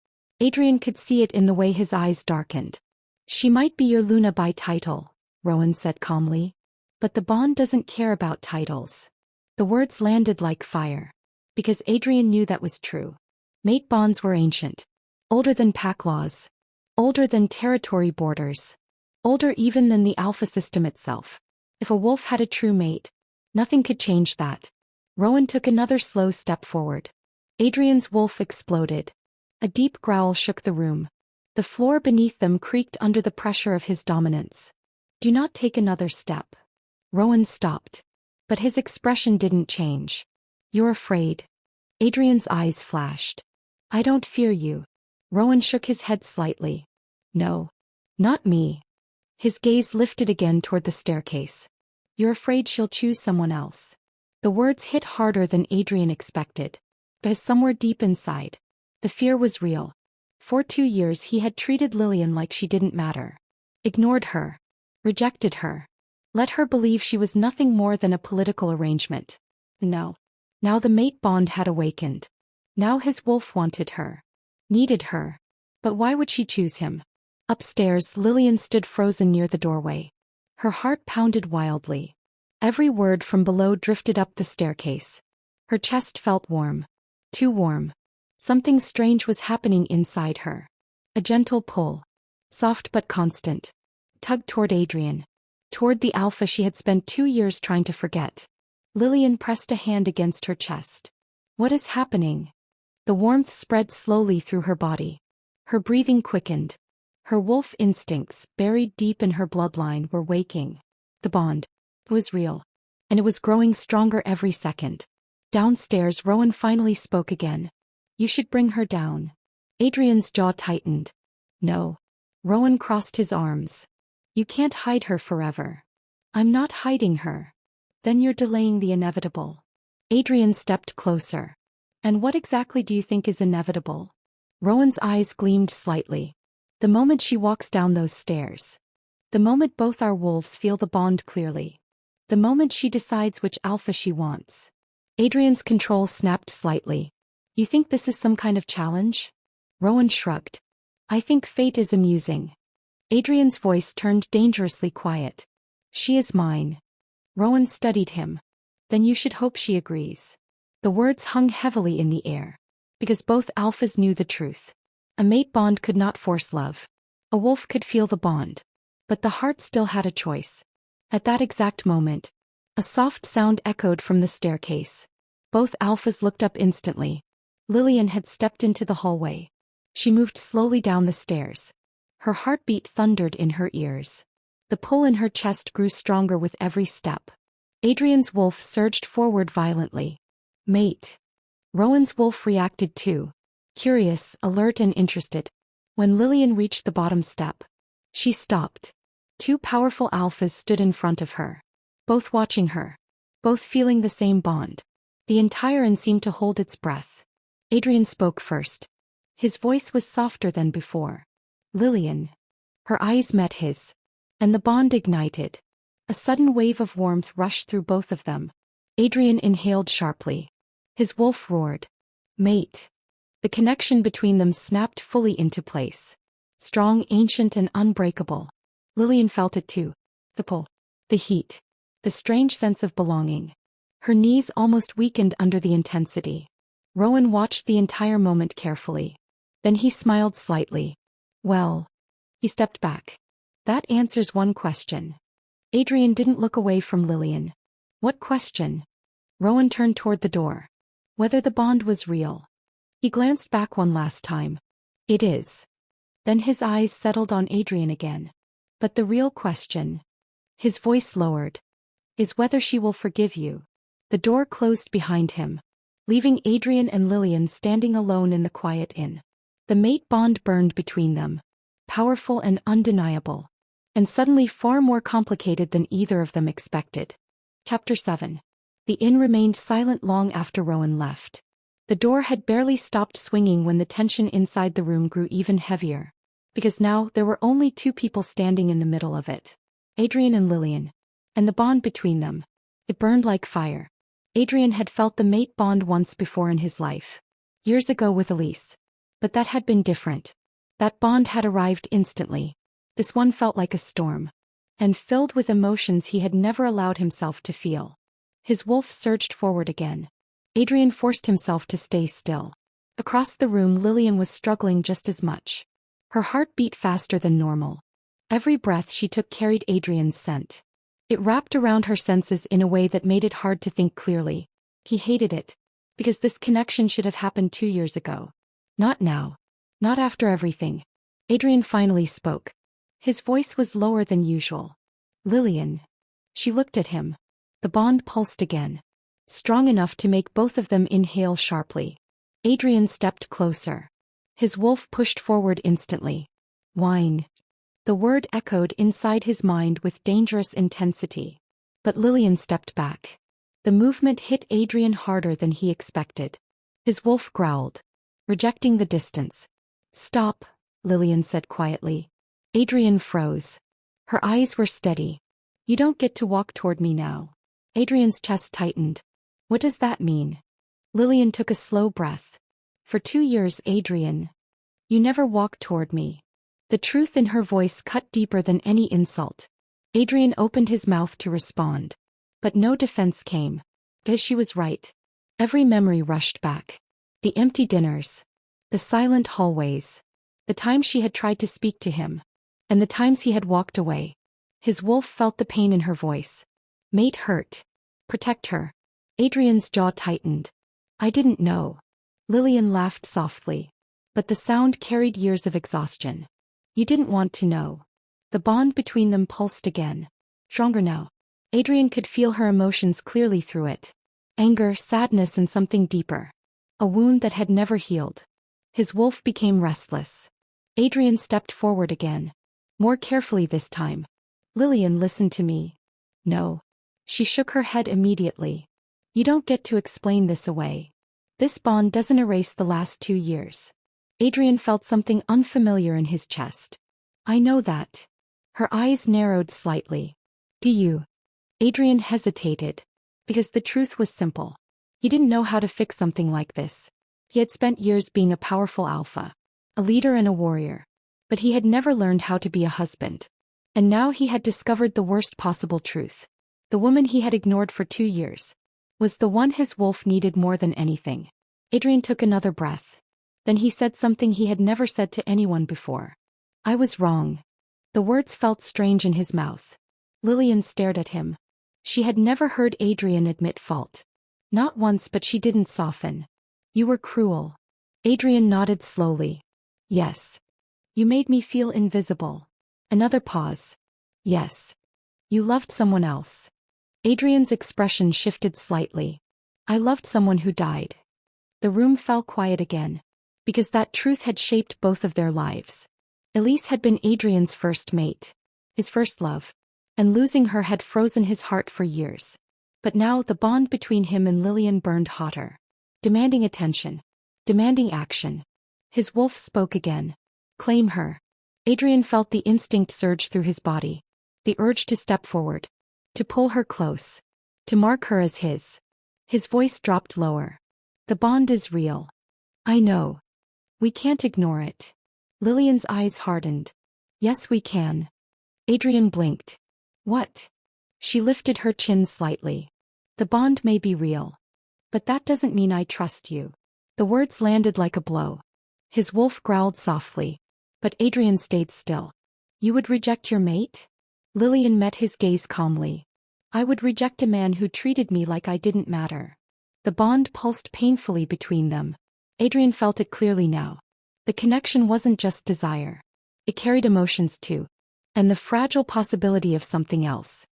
Adrien could see it in the way his eyes darkened. She might be your Luna by title, Rowan said calmly. But the bond doesn't care about titles. The words landed like fire. Because Adrien knew that was true. Mate bonds were ancient. Older than pack laws. Older than territory borders. Older even than the alpha system itself. If a wolf had a true mate, nothing could change that. Rowan took another slow step forward. Adrien's wolf exploded. A deep growl shook the room. The floor beneath them creaked under the pressure of his dominance. Do not take another step. Rowan stopped. But his expression didn't change. You're afraid. Adrien's eyes flashed. I don't fear you. Rowan shook his head slightly. No. Not me. His gaze lifted again toward the staircase. You're afraid she'll choose someone else. The words hit harder than Adrien expected. But somewhere deep inside, the fear was real. For 2 years he had treated Lillian like she didn't matter. Ignored her. Rejected her. Let her believe she was nothing more than a political arrangement. No. Now the mate bond had awakened. Now his wolf wanted her. Needed her. But why would she choose him? Upstairs, Lillian stood frozen near the doorway. Her heart pounded wildly. Every word from below drifted up the staircase. Her chest felt warm. Too warm. Something strange was happening inside her. A gentle pull. Soft but constant. Tugged toward Adrien. Toward the alpha she had spent 2 years trying to forget. Lillian pressed a hand against her chest. What is happening? The warmth spread slowly through her body. Her breathing quickened. Her wolf instincts, buried deep in her bloodline, were waking. The bond was real. And it was growing stronger every second. Downstairs, Rowan finally spoke again. You should bring her down. Adrien's jaw tightened. No. Rowan crossed his arms. You can't hide her forever. I'm not hiding her. Then you're delaying the inevitable. Adrien stepped closer. And what exactly do you think is inevitable? Rowan's eyes gleamed slightly. The moment she walks down those stairs. The moment both our wolves feel the bond clearly. The moment she decides which alpha she wants. Adrien's control snapped slightly. You think this is some kind of challenge? Rowan shrugged. I think fate is amusing. Adrien's voice turned dangerously quiet. She is mine. Rowan studied him. Then you should hope she agrees. The words hung heavily in the air. Because both alphas knew the truth. A mate bond could not force love. A wolf could feel the bond. But the heart still had a choice. At that exact moment, a soft sound echoed from the staircase. Both alphas looked up instantly. Lillian had stepped into the hallway. She moved slowly down the stairs. Her heartbeat thundered in her ears. The pull in her chest grew stronger with every step. Adrien's wolf surged forward violently. Mate. Rowan's wolf reacted too. Curious, alert and interested. When Lillian reached the bottom step, She stopped. Two powerful alphas stood in front of her. Both watching her. Both feeling the same bond. The entire inn seemed to hold its breath. Adrien spoke first. His voice was softer than before. Lillian. Her eyes met his. And the bond ignited. A sudden wave of warmth rushed through both of them. Adrien inhaled sharply. His wolf roared. Mate. The connection between them snapped fully into place. Strong, ancient, and unbreakable. Lillian felt it too. The pull. The heat. The strange sense of belonging. Her knees almost weakened under the intensity. Rowan watched the entire moment carefully. Then he smiled slightly. Well. He stepped back. That answers one question. Adrien didn't look away from Lillian. What question? Rowan turned toward the door. Whether the bond was real. He glanced back one last time. It is. Then his eyes settled on Adrien again. But the real question. His voice lowered. Is whether she will forgive you. The door closed behind him, leaving Adrien and Lillian standing alone in the quiet inn. The mate bond burned between them. Powerful and undeniable. And suddenly far more complicated than either of them expected. Chapter 7. The inn remained silent long after Rowan left. The door had barely stopped swinging when the tension inside the room grew even heavier. Because now there were only two people standing in the middle of it. Adrien and Lillian. And the bond between them. It burned like fire. Adrien had felt the mate bond once before in his life. Years ago with Elise. But that had been different. That bond had arrived instantly. This one felt like a storm. And filled with emotions he had never allowed himself to feel. His wolf surged forward again. Adrien forced himself to stay still. Across the room Lillian was struggling just as much. Her heart beat faster than normal. Every breath she took carried Adrien's scent. It wrapped around her senses in a way that made it hard to think clearly. He hated it. Because this connection should have happened 2 years ago. Not now. Not after everything. Adrien finally spoke. His voice was lower than usual. Lillian. She looked at him. The bond pulsed again. Strong enough to make both of them inhale sharply. Adrien stepped closer. His wolf pushed forward instantly. Whine. The word echoed inside his mind with dangerous intensity. But Lillian stepped back. The movement hit Adrien harder than he expected. His wolf growled, rejecting the distance. Stop, Lillian said quietly. Adrien froze. Her eyes were steady. You don't get to walk toward me now. Adrien's chest tightened. What does that mean? Lillian took a slow breath. For 2 years, Adrien. You never walked toward me. The truth in her voice cut deeper than any insult. Adrien opened his mouth to respond. But no defense came. Because she was right. Every memory rushed back. The empty dinners. The silent hallways. The times she had tried to speak to him. And the times he had walked away. His wolf felt the pain in her voice. Mate hurt. Protect her. Adrien's jaw tightened. I didn't know. Lillian laughed softly. But the sound carried years of exhaustion. You didn't want to know. The bond between them pulsed again. Stronger now. Adrien could feel her emotions clearly through it. Anger, sadness, and something deeper. A wound that had never healed. His wolf became restless. Adrien stepped forward again. More carefully this time. Lillian, listen to me. No. She shook her head immediately. You don't get to explain this away. This bond doesn't erase the last 2 years. Adrien felt something unfamiliar in his chest. I know that. Her eyes narrowed slightly. Do you? Adrien hesitated. Because the truth was simple. He didn't know how to fix something like this. He had spent years being a powerful alpha. A leader and a warrior. But he had never learned how to be a husband. And now he had discovered the worst possible truth. The woman he had ignored for 2 years. Was the one his wolf needed more than anything. Adrien took another breath. Then he said something he had never said to anyone before. I was wrong. The words felt strange in his mouth. Lillian stared at him. She had never heard Adrien admit fault. Not once, but she didn't soften. You were cruel. Adrien nodded slowly. Yes. You made me feel invisible. Another pause. Yes. You loved someone else. Adrien's expression shifted slightly. I loved someone who died. The room fell quiet again. Because that truth had shaped both of their lives. Elise had been Adrien's first mate, his first love, and losing her had frozen his heart for years. But now the bond between him and Lillian burned hotter, demanding attention, demanding action. His wolf spoke again. Claim her. Adrien felt the instinct surge through his body, the urge to step forward, to pull her close, to mark her as his. His voice dropped lower. The bond is real. I know. We can't ignore it. Lillian's eyes hardened. Yes, we can. Adrien blinked. What? She lifted her chin slightly. The bond may be real. But that doesn't mean I trust you. The words landed like a blow. His wolf growled softly. But Adrien stayed still. You would reject your mate? Lillian met his gaze calmly. I would reject a man who treated me like I didn't matter. The bond pulsed painfully between them. Adrien felt it clearly now. The connection wasn't just desire. It carried emotions too. And the fragile possibility of something else.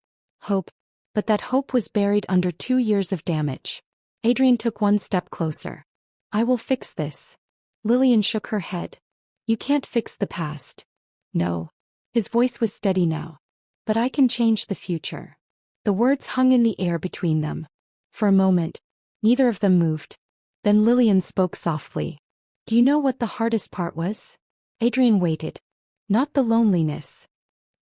Hope. But that hope was buried under 2 years of damage. Adrien took one step closer. I will fix this. Lillian shook her head. You can't fix the past. No. His voice was steady now. But I can change the future. The words hung in the air between them. For a moment, neither of them moved. Then Lillian spoke softly. Do you know what the hardest part was? Adrien waited. Not the loneliness.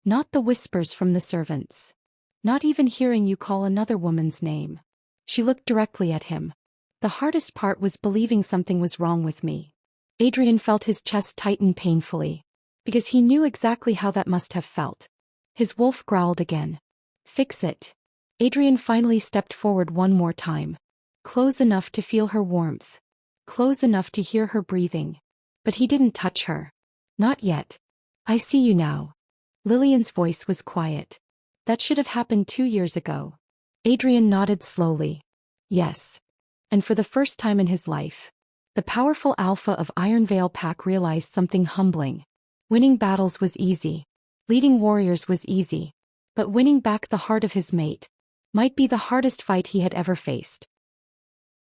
Not the whispers from the servants. Not even hearing you call another woman's name. She looked directly at him. The hardest part was believing something was wrong with me. Adrien felt his chest tighten painfully. Because he knew exactly how that must have felt. His wolf growled again. Fix it. Adrien finally stepped forward one more time. Close enough to feel her warmth. Close enough to hear her breathing. But he didn't touch her. Not yet. I see you now. Lillian's voice was quiet. That should have happened 2 years ago. Adrien nodded slowly. Yes. And for the first time in his life, the powerful alpha of Ironvale Pack realized something humbling. Winning battles was easy. Leading warriors was easy. But winning back the heart of his mate might be the hardest fight he had ever faced.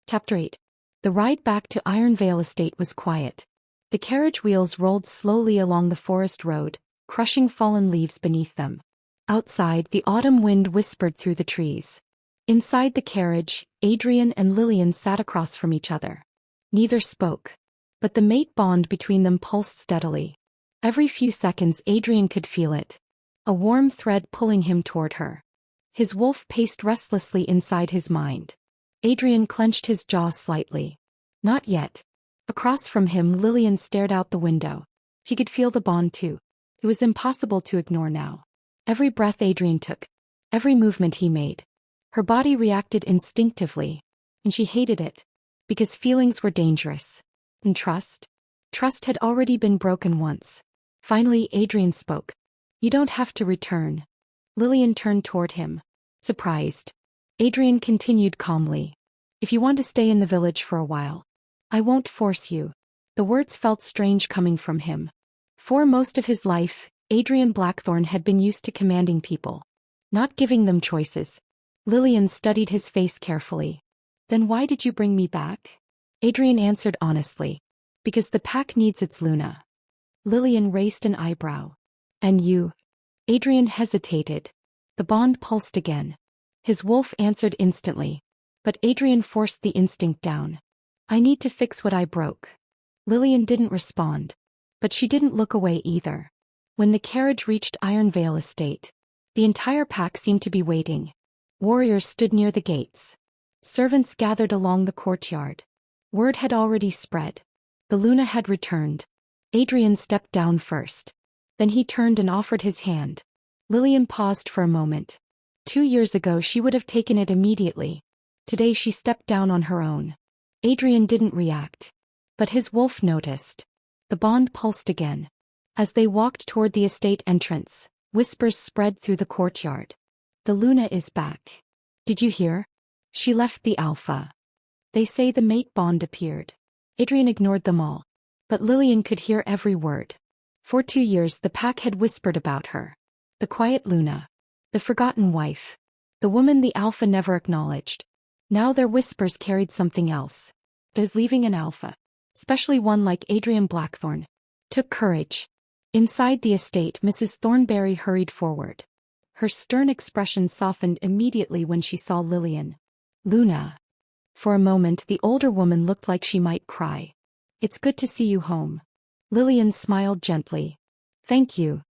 Chapter 8. The ride back to Ironvale Estate was quiet. The carriage wheels rolled slowly along the forest road, crushing fallen leaves beneath them. Outside, the autumn wind whispered through the trees. Inside the carriage, Adrien and Lillian sat across from each other. Neither spoke. But the mate bond between them pulsed steadily. Every few seconds Adrien could feel it. A warm thread pulling him toward her. His wolf paced restlessly inside his mind. Adrien clenched his jaw slightly. Not yet. Across from him Lillian stared out the window. He could feel the bond too. It was impossible to ignore now. Every breath Adrien took. Every movement he made. Her body reacted instinctively. And she hated it. Because feelings were dangerous. And trust? Trust had already been broken once. Finally Adrien spoke. You don't have to return. Lillian turned toward him. Surprised. Adrien continued calmly. If you want to stay in the village for a while, I won't force you. The words felt strange coming from him. For most of his life, Adrien Blackthorne had been used to commanding people. Not giving them choices. Lillian studied his face carefully. Then why did you bring me back? Adrien answered honestly. Because the pack needs its Luna. Lillian raised an eyebrow. And you? Adrien hesitated. The bond pulsed again. His wolf answered instantly. But Adrien forced the instinct down. I need to fix what I broke. Lillian didn't respond. But she didn't look away either. When the carriage reached Ironvale Estate, the entire pack seemed to be waiting. Warriors stood near the gates. Servants gathered along the courtyard. Word had already spread. The Luna had returned. Adrien stepped down first. Then he turned and offered his hand. Lillian paused for a moment. 2 years ago she would have taken it immediately. Today she stepped down on her own. Adrien didn't react. But his wolf noticed. The bond pulsed again. As they walked toward the estate entrance, whispers spread through the courtyard. The Luna is back. Did you hear? She left the Alpha. They say the mate bond appeared. Adrien ignored them all. But Lillian could hear every word. For 2 years the pack had whispered about her. The quiet Luna. The forgotten wife. The woman the Alpha never acknowledged. Now their whispers carried something else. As leaving an Alpha, especially one like Adrien Blackthorne, took courage. Inside the estate, Mrs. Thornberry hurried forward. Her stern expression softened immediately when she saw Lillian. Luna. For a moment the older woman looked like she might cry. It's good to see you home. Lillian smiled gently. Thank you.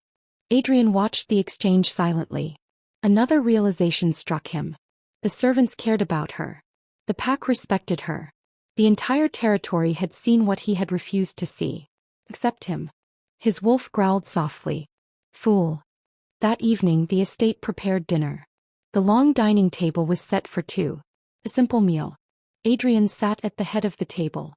Adrien watched the exchange silently. Another realization struck him. The servants cared about her. The pack respected her. The entire territory had seen what he had refused to see. Except him. His wolf growled softly. Fool. That evening the estate prepared dinner. The long dining table was set for two. A simple meal. Adrien sat at the head of the table.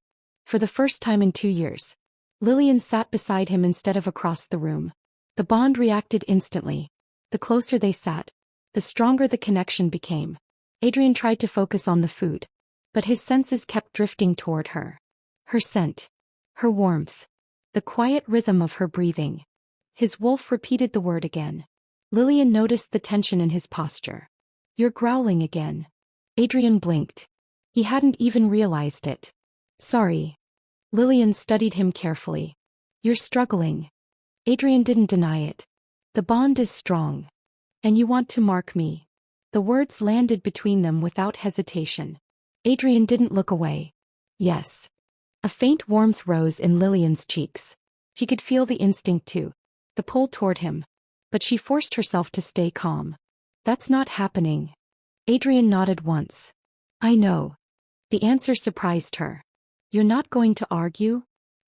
For the first time in 2 years. Lillian sat beside him instead of across the room. The bond reacted instantly. The closer they sat, the stronger the connection became. Adrien tried to focus on the food. But his senses kept drifting toward her. Her scent. Her warmth. The quiet rhythm of her breathing. His wolf repeated the word again. Lillian noticed the tension in his posture. You're growling again. Adrien blinked. He hadn't even realized it. Sorry. Lillian studied him carefully. You're struggling. Adrien didn't deny it. The bond is strong. And you want to mark me. The words landed between them without hesitation. Adrien didn't look away. Yes. A faint warmth rose in Lillian's cheeks. She could feel the instinct too. The pull toward him. But she forced herself to stay calm. That's not happening. Adrien nodded once. I know. The answer surprised her. You're not going to argue?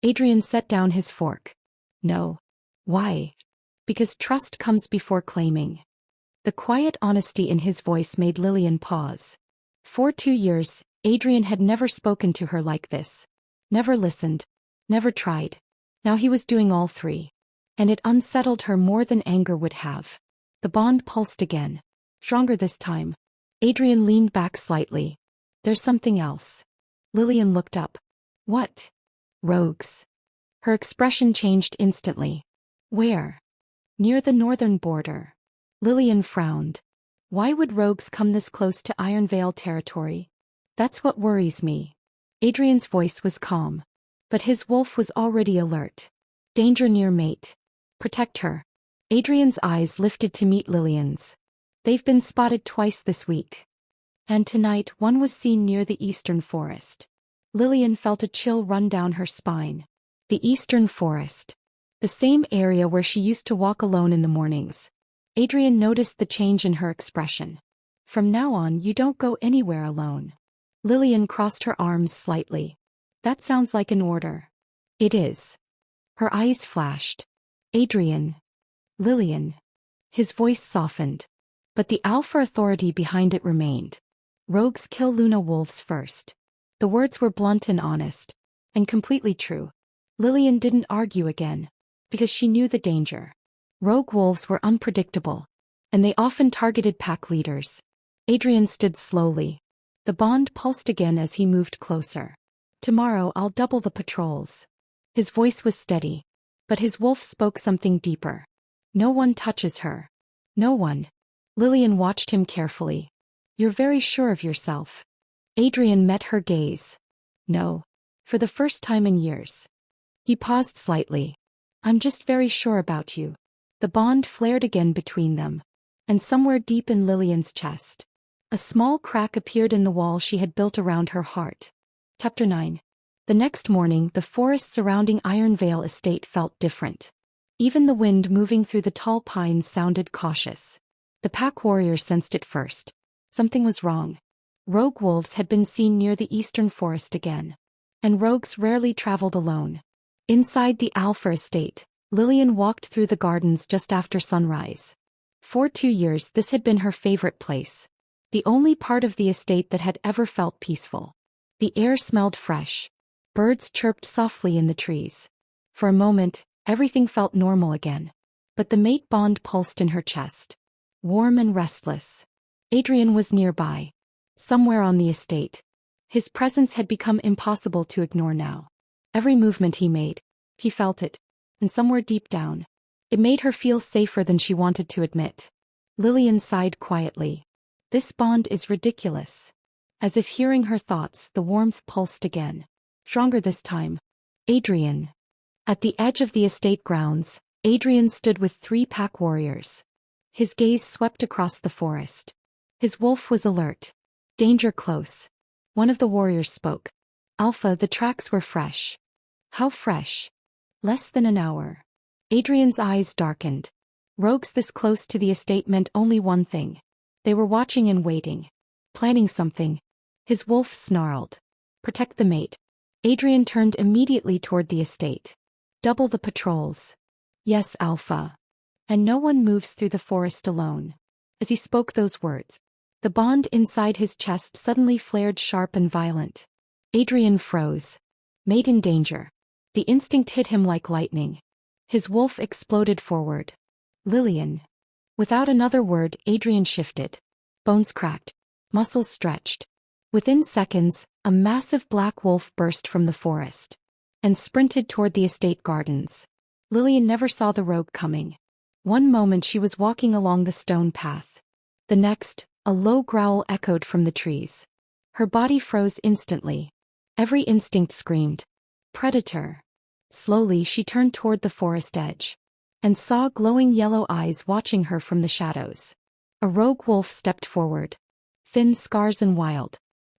Adrien set down his fork. No. Why? Because trust comes before claiming. The quiet honesty in his voice made Lillian pause. For 2 years, Adrien had never spoken to her like this. Never listened. Never tried. Now he was doing all three. And it unsettled her more than anger would have. The bond pulsed again. Stronger this time. Adrien leaned back slightly. There's something else. Lillian looked up. What? Rogues. Her expression changed instantly. Where? Near the northern border. Lillian frowned. Why would rogues come this close to Ironvale territory? That's what worries me. Adrien's voice was calm. But his wolf was already alert. Danger near, mate. Protect her. Adrien's eyes lifted to meet Lillian's. They've been spotted twice this week. And tonight one was seen near the eastern forest. Lillian felt a chill run down her spine. The eastern forest. The same area where she used to walk alone in the mornings. Adrien noticed the change in her expression. From now on you don't go anywhere alone. Lillian crossed her arms slightly. That sounds like an order. It is. Her eyes flashed. Adrien. Lillian. His voice softened. But the alpha authority behind it remained. Rogues kill Luna wolves first. The words were blunt and honest. And completely true. Lillian didn't argue again. Because she knew the danger. Rogue wolves were unpredictable. And they often targeted pack leaders. Adrien stood slowly. The bond pulsed again as he moved closer. Tomorrow I'll double the patrols. His voice was steady. But his wolf spoke something deeper. No one touches her. No one. Lillian watched him carefully. You're very sure of yourself. Adrien met her gaze. No. For the first time in years. He paused slightly. I'm just very sure about you. The bond flared again between them. And somewhere deep in Lillian's chest. A small crack appeared in the wall she had built around her heart. Chapter 9. The next morning, the forest surrounding Ironvale estate felt different. Even the wind moving through the tall pines sounded cautious. The pack warrior sensed it first. Something was wrong. Rogue wolves had been seen near the eastern forest again. And rogues rarely traveled alone. Inside the Alpha estate, Lillian walked through the gardens just after sunrise. For 2 years this had been her favorite place. The only part of the estate that had ever felt peaceful. The air smelled fresh. Birds chirped softly in the trees. For a moment, everything felt normal again. But the mate bond pulsed in her chest. Warm and restless. Adrien was nearby. Somewhere on the estate. His presence had become impossible to ignore now. Every movement he made, he felt it. And somewhere deep down, it made her feel safer than she wanted to admit. Lillian sighed quietly. This bond is ridiculous. As if hearing her thoughts, the warmth pulsed again. Stronger this time. Adrien. At the edge of the estate grounds, Adrien stood with 3 pack warriors. His gaze swept across the forest. His wolf was alert. Danger close. One of the warriors spoke. Alpha, the tracks were fresh. How fresh? Less than an hour. Adrien's eyes darkened. Rogues this close to the estate meant only one thing. They were watching and waiting. Planning something. His wolf snarled. Protect the mate. Adrien turned immediately toward the estate. Double the patrols. Yes, Alpha. And no one moves through the forest alone. As he spoke those words, the bond inside his chest suddenly flared sharp and violent. Adrien froze. Mate in danger. The instinct hit him like lightning. His wolf exploded forward. Lillian. Without another word, Adrien shifted. Bones cracked. Muscles stretched. Within seconds, a massive black wolf burst from the forest and sprinted toward the estate gardens. Lillian never saw the rogue coming. One moment she was walking along the stone path. The next, a low growl echoed from the trees. Her body froze instantly. Every instinct screamed. Predator. Slowly she turned toward the forest edge and saw glowing yellow eyes watching her from the shadows. A rogue wolf stepped forward. Thin scars and wild.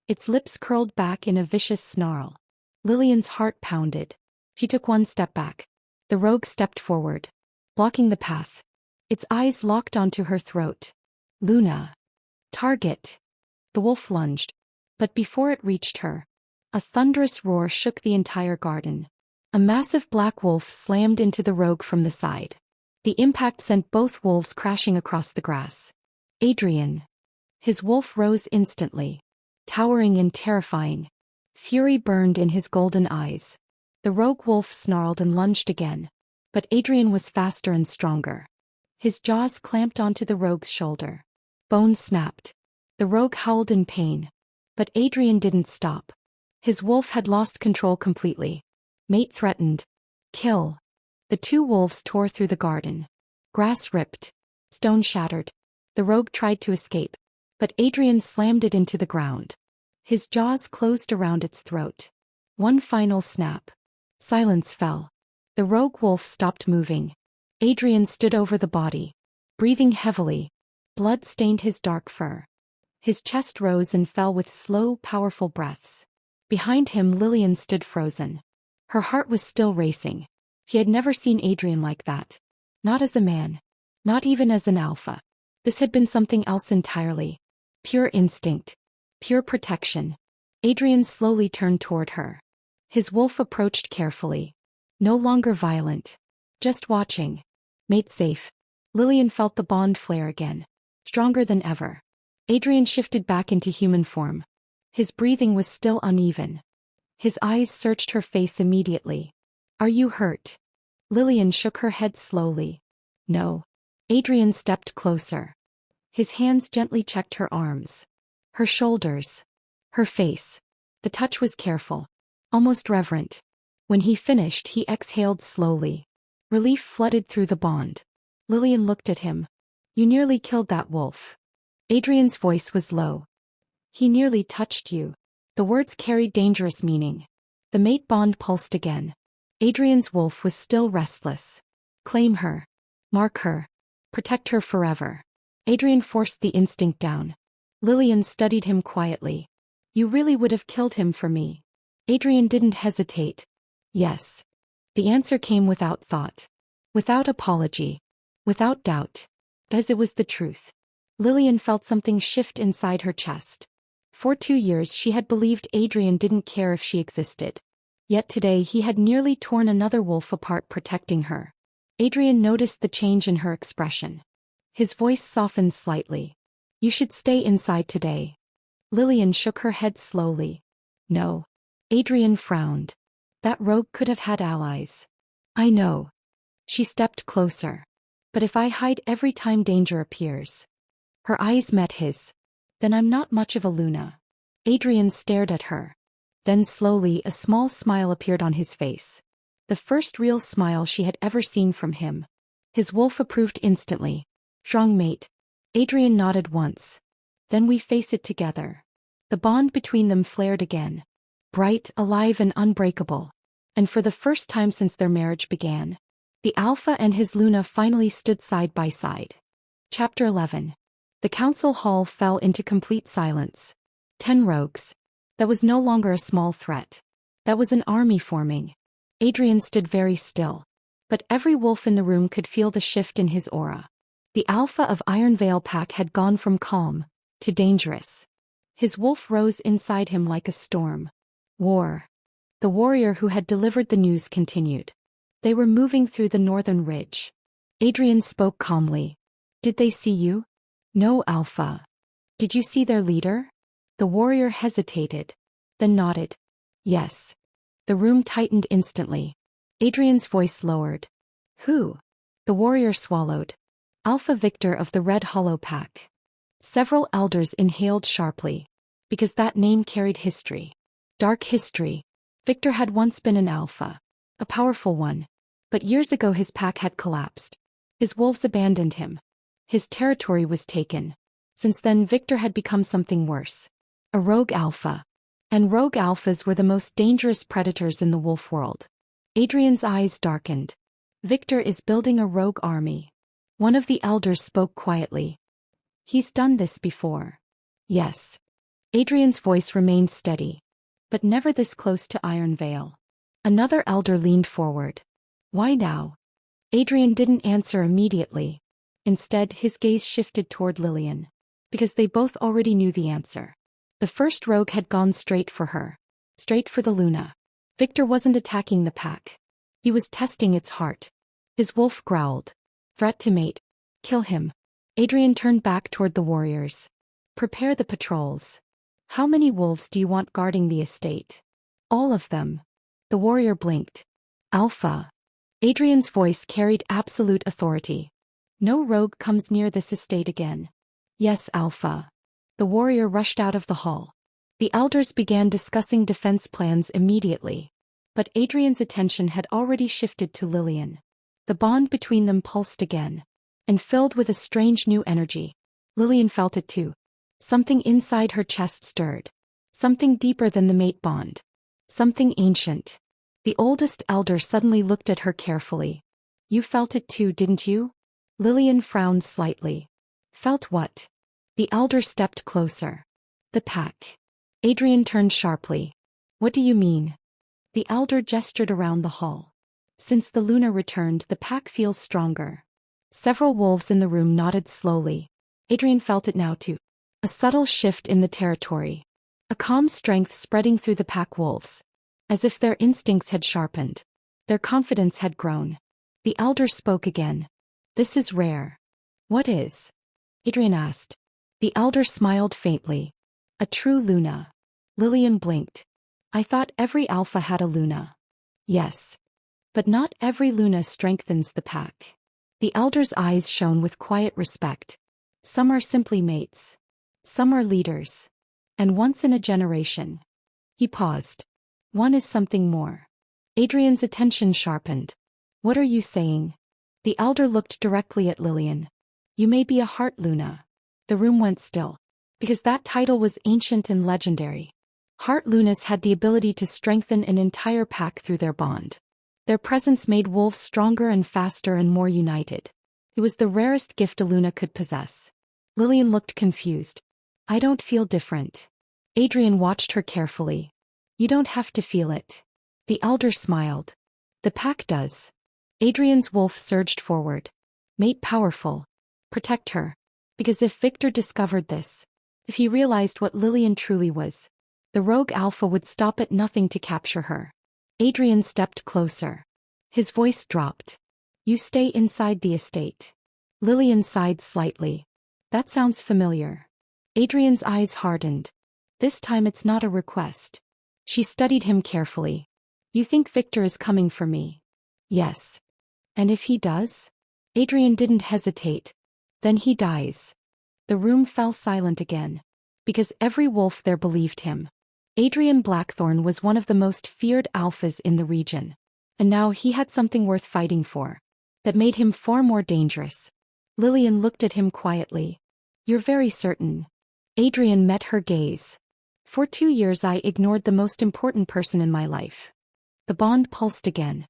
Its lips curled back in a vicious snarl. Lillian's heart pounded. She took one step back. The rogue stepped forward, blocking the path. Its eyes locked onto her throat. Luna. Target. The wolf lunged. But before it reached her, a thunderous roar shook the entire garden. A massive black wolf slammed into the rogue from the side. The impact sent both wolves crashing across the grass. Adrien. His wolf rose instantly. Towering and terrifying. Fury burned in his golden eyes. The rogue wolf snarled and lunged again. But Adrien was faster and stronger. His jaws clamped onto the rogue's shoulder. Bones snapped. The rogue howled in pain. But Adrien didn't stop. His wolf had lost control completely. Mate threatened. Kill. The 2 wolves tore through the garden. Grass ripped. Stone shattered. The rogue tried to escape. But Adrien slammed it into the ground. His jaws closed around its throat. One final snap. Silence fell. The rogue wolf stopped moving. Adrien stood over the body, breathing heavily. Blood stained his dark fur. His chest rose and fell with slow, powerful breaths. Behind him, Lillian stood frozen. Her heart was still racing. She had never seen Adrien like that. Not as a man. Not even as an alpha. This had been something else entirely. Pure instinct. Pure protection. Adrien slowly turned toward her. His wolf approached carefully. No longer violent. Just watching. Mate safe. Lillian felt the bond flare again. Stronger than ever. Adrien shifted back into human form. His breathing was still uneven. His eyes searched her face immediately. Are you hurt? Lillian shook her head slowly. No. Adrien stepped closer. His hands gently checked her arms. Her shoulders. Her face. The touch was careful. Almost reverent. When he finished, he exhaled slowly. Relief flooded through the bond. Lillian looked at him. You nearly killed that wolf. Adrien's voice was low. He nearly touched you. The words carried dangerous meaning. The mate bond pulsed again. Adrien's wolf was still restless. Claim her. Mark her. Protect her forever. Adrien forced the instinct down. Lillian studied him quietly. You really would have killed him for me. Adrien didn't hesitate. Yes. The answer came without thought. Without apology. Without doubt. As it was the truth. Lillian felt something shift inside her chest. For 2 years she had believed Adrien didn't care if she existed. Yet today he had nearly torn another wolf apart protecting her. Adrien noticed the change in her expression. His voice softened slightly. You should stay inside today. Lillian shook her head slowly. No. Adrien frowned. That rogue could have had allies. I know. She stepped closer. But if I hide every time danger appears. Her eyes met his. Then I'm not much of a Luna. Adrien stared at her. Then slowly a small smile appeared on his face. The first real smile she had ever seen from him. His wolf approved instantly. Strong mate. Adrien nodded once. Then we face it together. The bond between them flared again. Bright, alive and unbreakable. And for the first time since their marriage began, The Alpha and his Luna finally stood side by side. Chapter 11. The council hall fell into complete silence. 10 rogues. That was no longer a small threat. That was an army forming. Adrien stood very still. But every wolf in the room could feel the shift in his aura. The Alpha of Iron Veil pack had gone from calm to dangerous. His wolf rose inside him like a storm. War. The warrior who had delivered the news continued. They were moving through the northern ridge. Adrien spoke calmly. Did they see you? No, Alpha. Did you see their leader? The warrior hesitated, then nodded. Yes. The room tightened instantly. Adrien's voice lowered. Who? The warrior swallowed. Alpha Victor of the Red Hollow Pack. Several elders inhaled sharply. Because that name carried history. Dark history. Victor had once been an alpha. A powerful one. But years ago his pack had collapsed. His wolves abandoned him. His territory was taken. Since then Victor had become something worse. A rogue alpha. And rogue alphas were the most dangerous predators in the wolf world. Adrien's eyes darkened. Victor is building a rogue army. One of the elders spoke quietly. He's done this before. Yes. Adrien's voice remained steady. But never this close to Iron Veil. Another elder leaned forward. Why now? Adrien didn't answer immediately. Instead, his gaze shifted toward Lillian. Because they both already knew the answer. The first rogue had gone straight for her. Straight for the Luna. Victor wasn't attacking the pack. He was testing its heart. His wolf growled. Threat to mate. Kill him. Adrien turned back toward the warriors. Prepare the patrols. How many wolves do you want guarding the estate? All of them. The warrior blinked. Alpha. Adrien's voice carried absolute authority. No rogue comes near this estate again. Yes, Alpha. The warrior rushed out of the hall. The elders began discussing defense plans immediately. But Adrien's attention had already shifted to Lillian. The bond between them pulsed again. And filled with a strange new energy. Lillian felt it too. Something inside her chest stirred. Something deeper than the mate bond. Something ancient. The oldest elder suddenly looked at her carefully. You felt it too, didn't you? Lillian frowned slightly. Felt what? The elder stepped closer. The pack. Adrien turned sharply. What do you mean? The elder gestured around the hall. Since the Luna returned, the pack feels stronger. Several wolves in the room nodded slowly. Adrien felt it now too. A subtle shift in the territory. A calm strength spreading through the pack wolves. As if their instincts had sharpened. Their confidence had grown. The elder spoke again. This is rare. What is? Adrien asked. The elder smiled faintly. A true Luna. Lillian blinked. I thought every alpha had a Luna. Yes. But not every Luna strengthens the pack. The elder's eyes shone with quiet respect. Some are simply mates. Some are leaders. And once in a generation. He paused. One is something more. Adrien's attention sharpened. What are you saying? The elder looked directly at Lillian. You may be a heart Luna. The room went still. Because that title was ancient and legendary. Heart Lunas had the ability to strengthen an entire pack through their bond. Their presence made wolves stronger and faster and more united. It was the rarest gift a Luna could possess. Lillian looked confused. I don't feel different. Adrien watched her carefully. You don't have to feel it. The elder smiled. The pack does. Adrien's wolf surged forward. Mate powerful. Protect her. Because if Victor discovered this, if he realized what Lillian truly was, the rogue alpha would stop at nothing to capture her. Adrien stepped closer. His voice dropped. You stay inside the estate. Lillian sighed slightly. That sounds familiar. Adrien's eyes hardened. This time it's not a request. She studied him carefully. You think Victor is coming for me? Yes. And if he does? Adrien didn't hesitate. Then he dies. The room fell silent again. Because every wolf there believed him. Adrien Blackthorn was one of the most feared alphas in the region. And now he had something worth fighting for. That made him far more dangerous. Lillian looked at him quietly. You're very certain. Adrien met her gaze. For 2 years I ignored the most important person in my life. The bond pulsed again.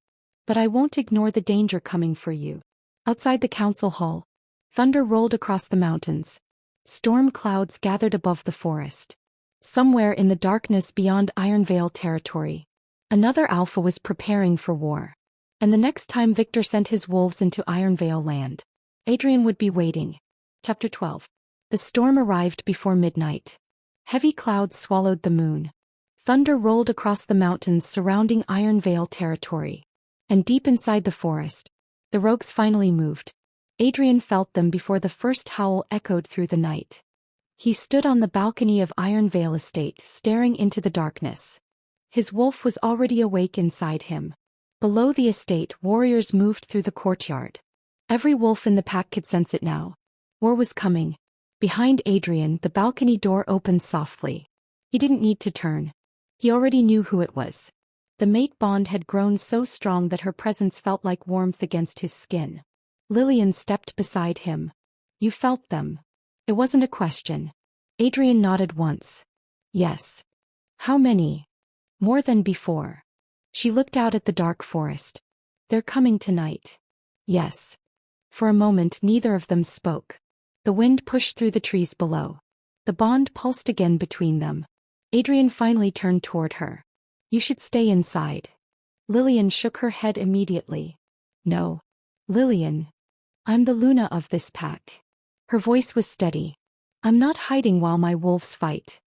But I won't ignore the danger coming for you. Outside the council hall, thunder rolled across the mountains. Storm clouds gathered above the forest. Somewhere in the darkness beyond Ironvale territory, another alpha was preparing for war. And the next time Victor sent his wolves into Ironvale land, Adrien would be waiting. Chapter 12. The storm arrived before midnight. Heavy clouds swallowed the moon. Thunder rolled across the mountains surrounding Ironvale territory. And deep inside the forest, the rogues finally moved. Adrien felt them before the first howl echoed through the night. He stood on the balcony of Ironvale Estate, staring into the darkness. His wolf was already awake inside him. Below the estate, warriors moved through the courtyard. Every wolf in the pack could sense it now. War was coming. Behind Adrien, the balcony door opened softly. He didn't need to turn. He already knew who it was. The mate bond had grown so strong that her presence felt like warmth against his skin. Lillian stepped beside him. You felt them. It wasn't a question. Adrien nodded once. Yes. How many? More than before. She looked out at the dark forest. They're coming tonight. Yes. For a moment neither of them spoke. The wind pushed through the trees below. The bond pulsed again between them. Adrien finally turned toward her. You should stay inside. Lillian shook her head immediately. No. Lillian. I'm the Luna of this pack. Her voice was steady. I'm not hiding while my wolves fight.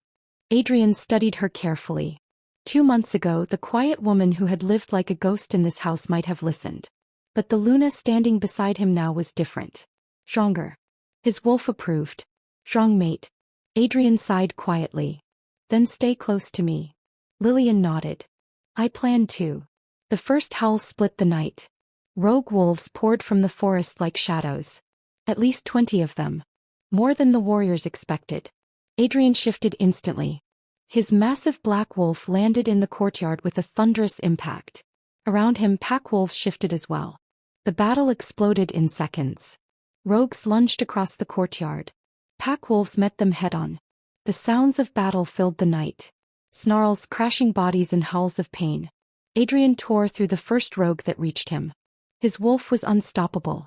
Adrien studied her carefully. 2 months ago, the quiet woman who had lived like a ghost in this house might have listened. But the Luna standing beside him now was different. Stronger. His wolf approved. Strong mate. Adrien sighed quietly. Then stay close to me. Lillian nodded. I plan to. The first howl split the night. Rogue wolves poured from the forest like shadows. At least 20 of them. More than the warriors expected. Adrien shifted instantly. His massive black wolf landed in the courtyard with a thunderous impact. Around him, pack wolves shifted as well. The battle exploded in seconds. Rogues lunged across the courtyard. Pack wolves met them head-on. The sounds of battle filled the night. Snarls, crashing bodies, and howls of pain. Adrien tore through the first rogue that reached him. His wolf was unstoppable.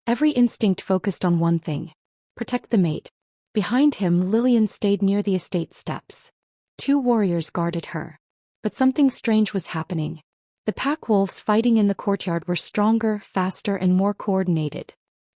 Every instinct focused on one thing. Protect the mate. Behind him, Lillian stayed near the estate steps. 2 warriors guarded her. But something strange was happening. The pack wolves fighting in the courtyard were stronger, faster, and more coordinated.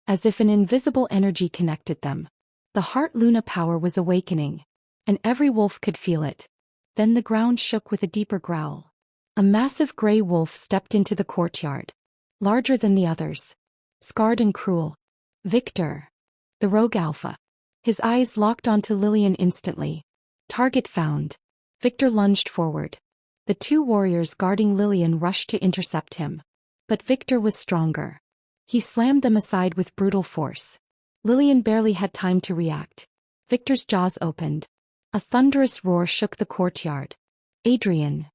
As if an invisible energy connected them. The Heart Luna power was awakening. And every wolf could feel it. Then the ground shook with a deeper growl. A massive gray wolf stepped into the courtyard. Larger than the others. Scarred and cruel. Victor. The rogue alpha. His eyes locked onto Lillian instantly. Target found. Victor lunged forward. The 2 warriors guarding Lillian rushed to intercept him. But Victor was stronger. He slammed them aside with brutal force. Lillian barely had time to react. Victor's jaws opened. A thunderous roar shook the courtyard. Adrien.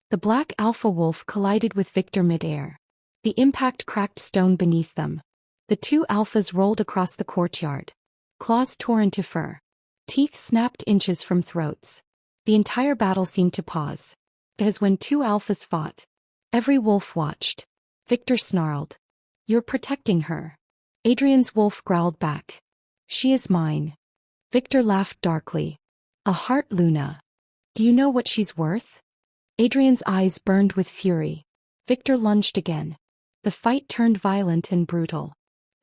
The black alpha wolf collided with Victor mid-air. The impact cracked stone beneath them. The 2 alphas rolled across the courtyard. Claws tore into fur. Teeth snapped inches from throats. The entire battle seemed to pause. As when 2 alphas fought. Every wolf watched. Victor snarled. You're protecting her. Adrien's wolf growled back. She is mine. Victor laughed darkly. A Heart Luna. Do you know what she's worth? Adrien's eyes burned with fury. Victor lunged again. The fight turned violent and brutal.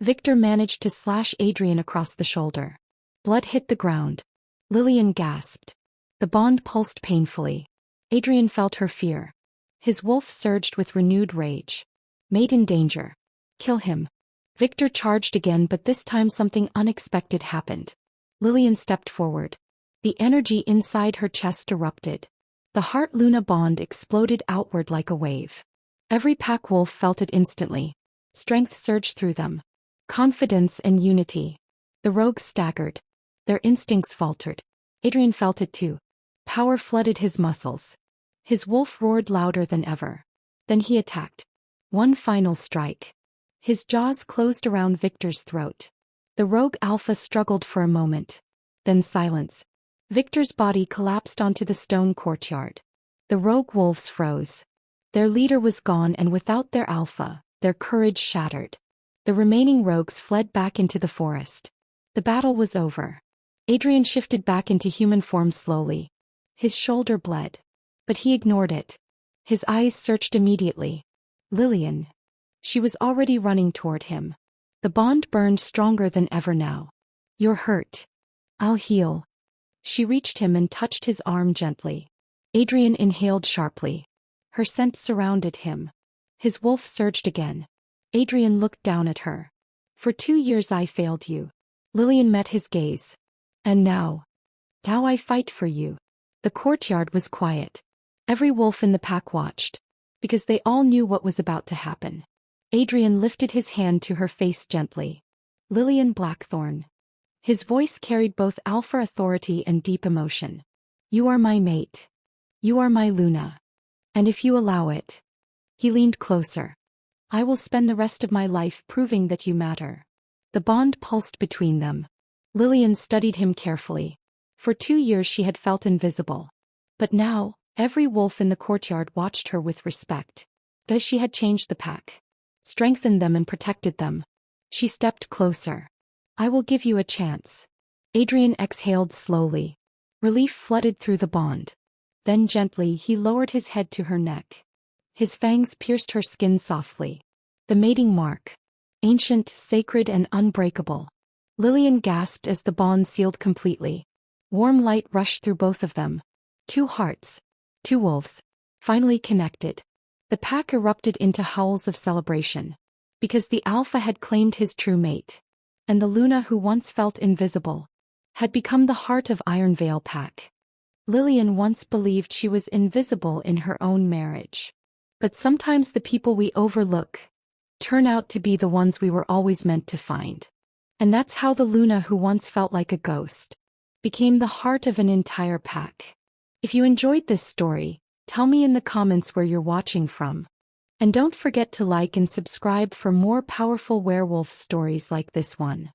Victor managed to slash Adrien across the shoulder. Blood hit the ground. Lillian gasped. The bond pulsed painfully. Adrien felt her fear. His wolf surged with renewed rage. Mate in danger. Kill him. Victor charged again, but this time something unexpected happened. Lillian stepped forward. The energy inside her chest erupted. The Heart Luna bond exploded outward like a wave. Every pack wolf felt it instantly. Strength surged through them. Confidence and unity. The rogues staggered. Their instincts faltered. Adrien felt it too. Power flooded his muscles. His wolf roared louder than ever. Then he attacked. One final strike. His jaws closed around Victor's throat. The rogue alpha struggled for a moment. Then silence. Victor's body collapsed onto the stone courtyard. The rogue wolves froze. Their leader was gone, and without their alpha, their courage shattered. The remaining rogues fled back into the forest. The battle was over. Adrien shifted back into human form slowly. His shoulder bled. But he ignored it. His eyes searched immediately. Lillian. She was already running toward him. The bond burned stronger than ever now. You're hurt. I'll heal. She reached him and touched his arm gently. Adrien inhaled sharply. Her scent surrounded him. His wolf surged again. Adrien looked down at her. For 2 years I failed you. Lillian met his gaze. And now I fight for you. The courtyard was quiet. Every wolf in the pack watched, because they all knew what was about to happen. Adrien lifted his hand to her face gently. Lillian Blackthorn. His voice carried both alpha authority and deep emotion. You are my mate. You are my Luna. And if you allow it. He leaned closer. I will spend the rest of my life proving that you matter. The bond pulsed between them. Lillian studied him carefully. For 2 years she had felt invisible. But now, every wolf in the courtyard watched her with respect. Because she had changed the pack. Strengthened them and protected them. She stepped closer. I will give you a chance. Adrien exhaled slowly. Relief flooded through the bond. Then gently he lowered his head to her neck. His fangs pierced her skin softly. The mating mark. Ancient, sacred, and unbreakable. Lillian gasped as the bond sealed completely. Warm light rushed through both of them. 2 hearts. 2 wolves. Finally connected. The pack erupted into howls of celebration. Because the alpha had claimed his true mate. And the Luna, who once felt invisible, had become the heart of Ironvale Pack. Lillian once believed she was invisible in her own marriage. But sometimes the people we overlook turn out to be the ones we were always meant to find. And that's how the Luna, who once felt like a ghost, became the heart of an entire pack. If you enjoyed this story, tell me in the comments where you're watching from. And don't forget to like and subscribe for more powerful werewolf stories like this one.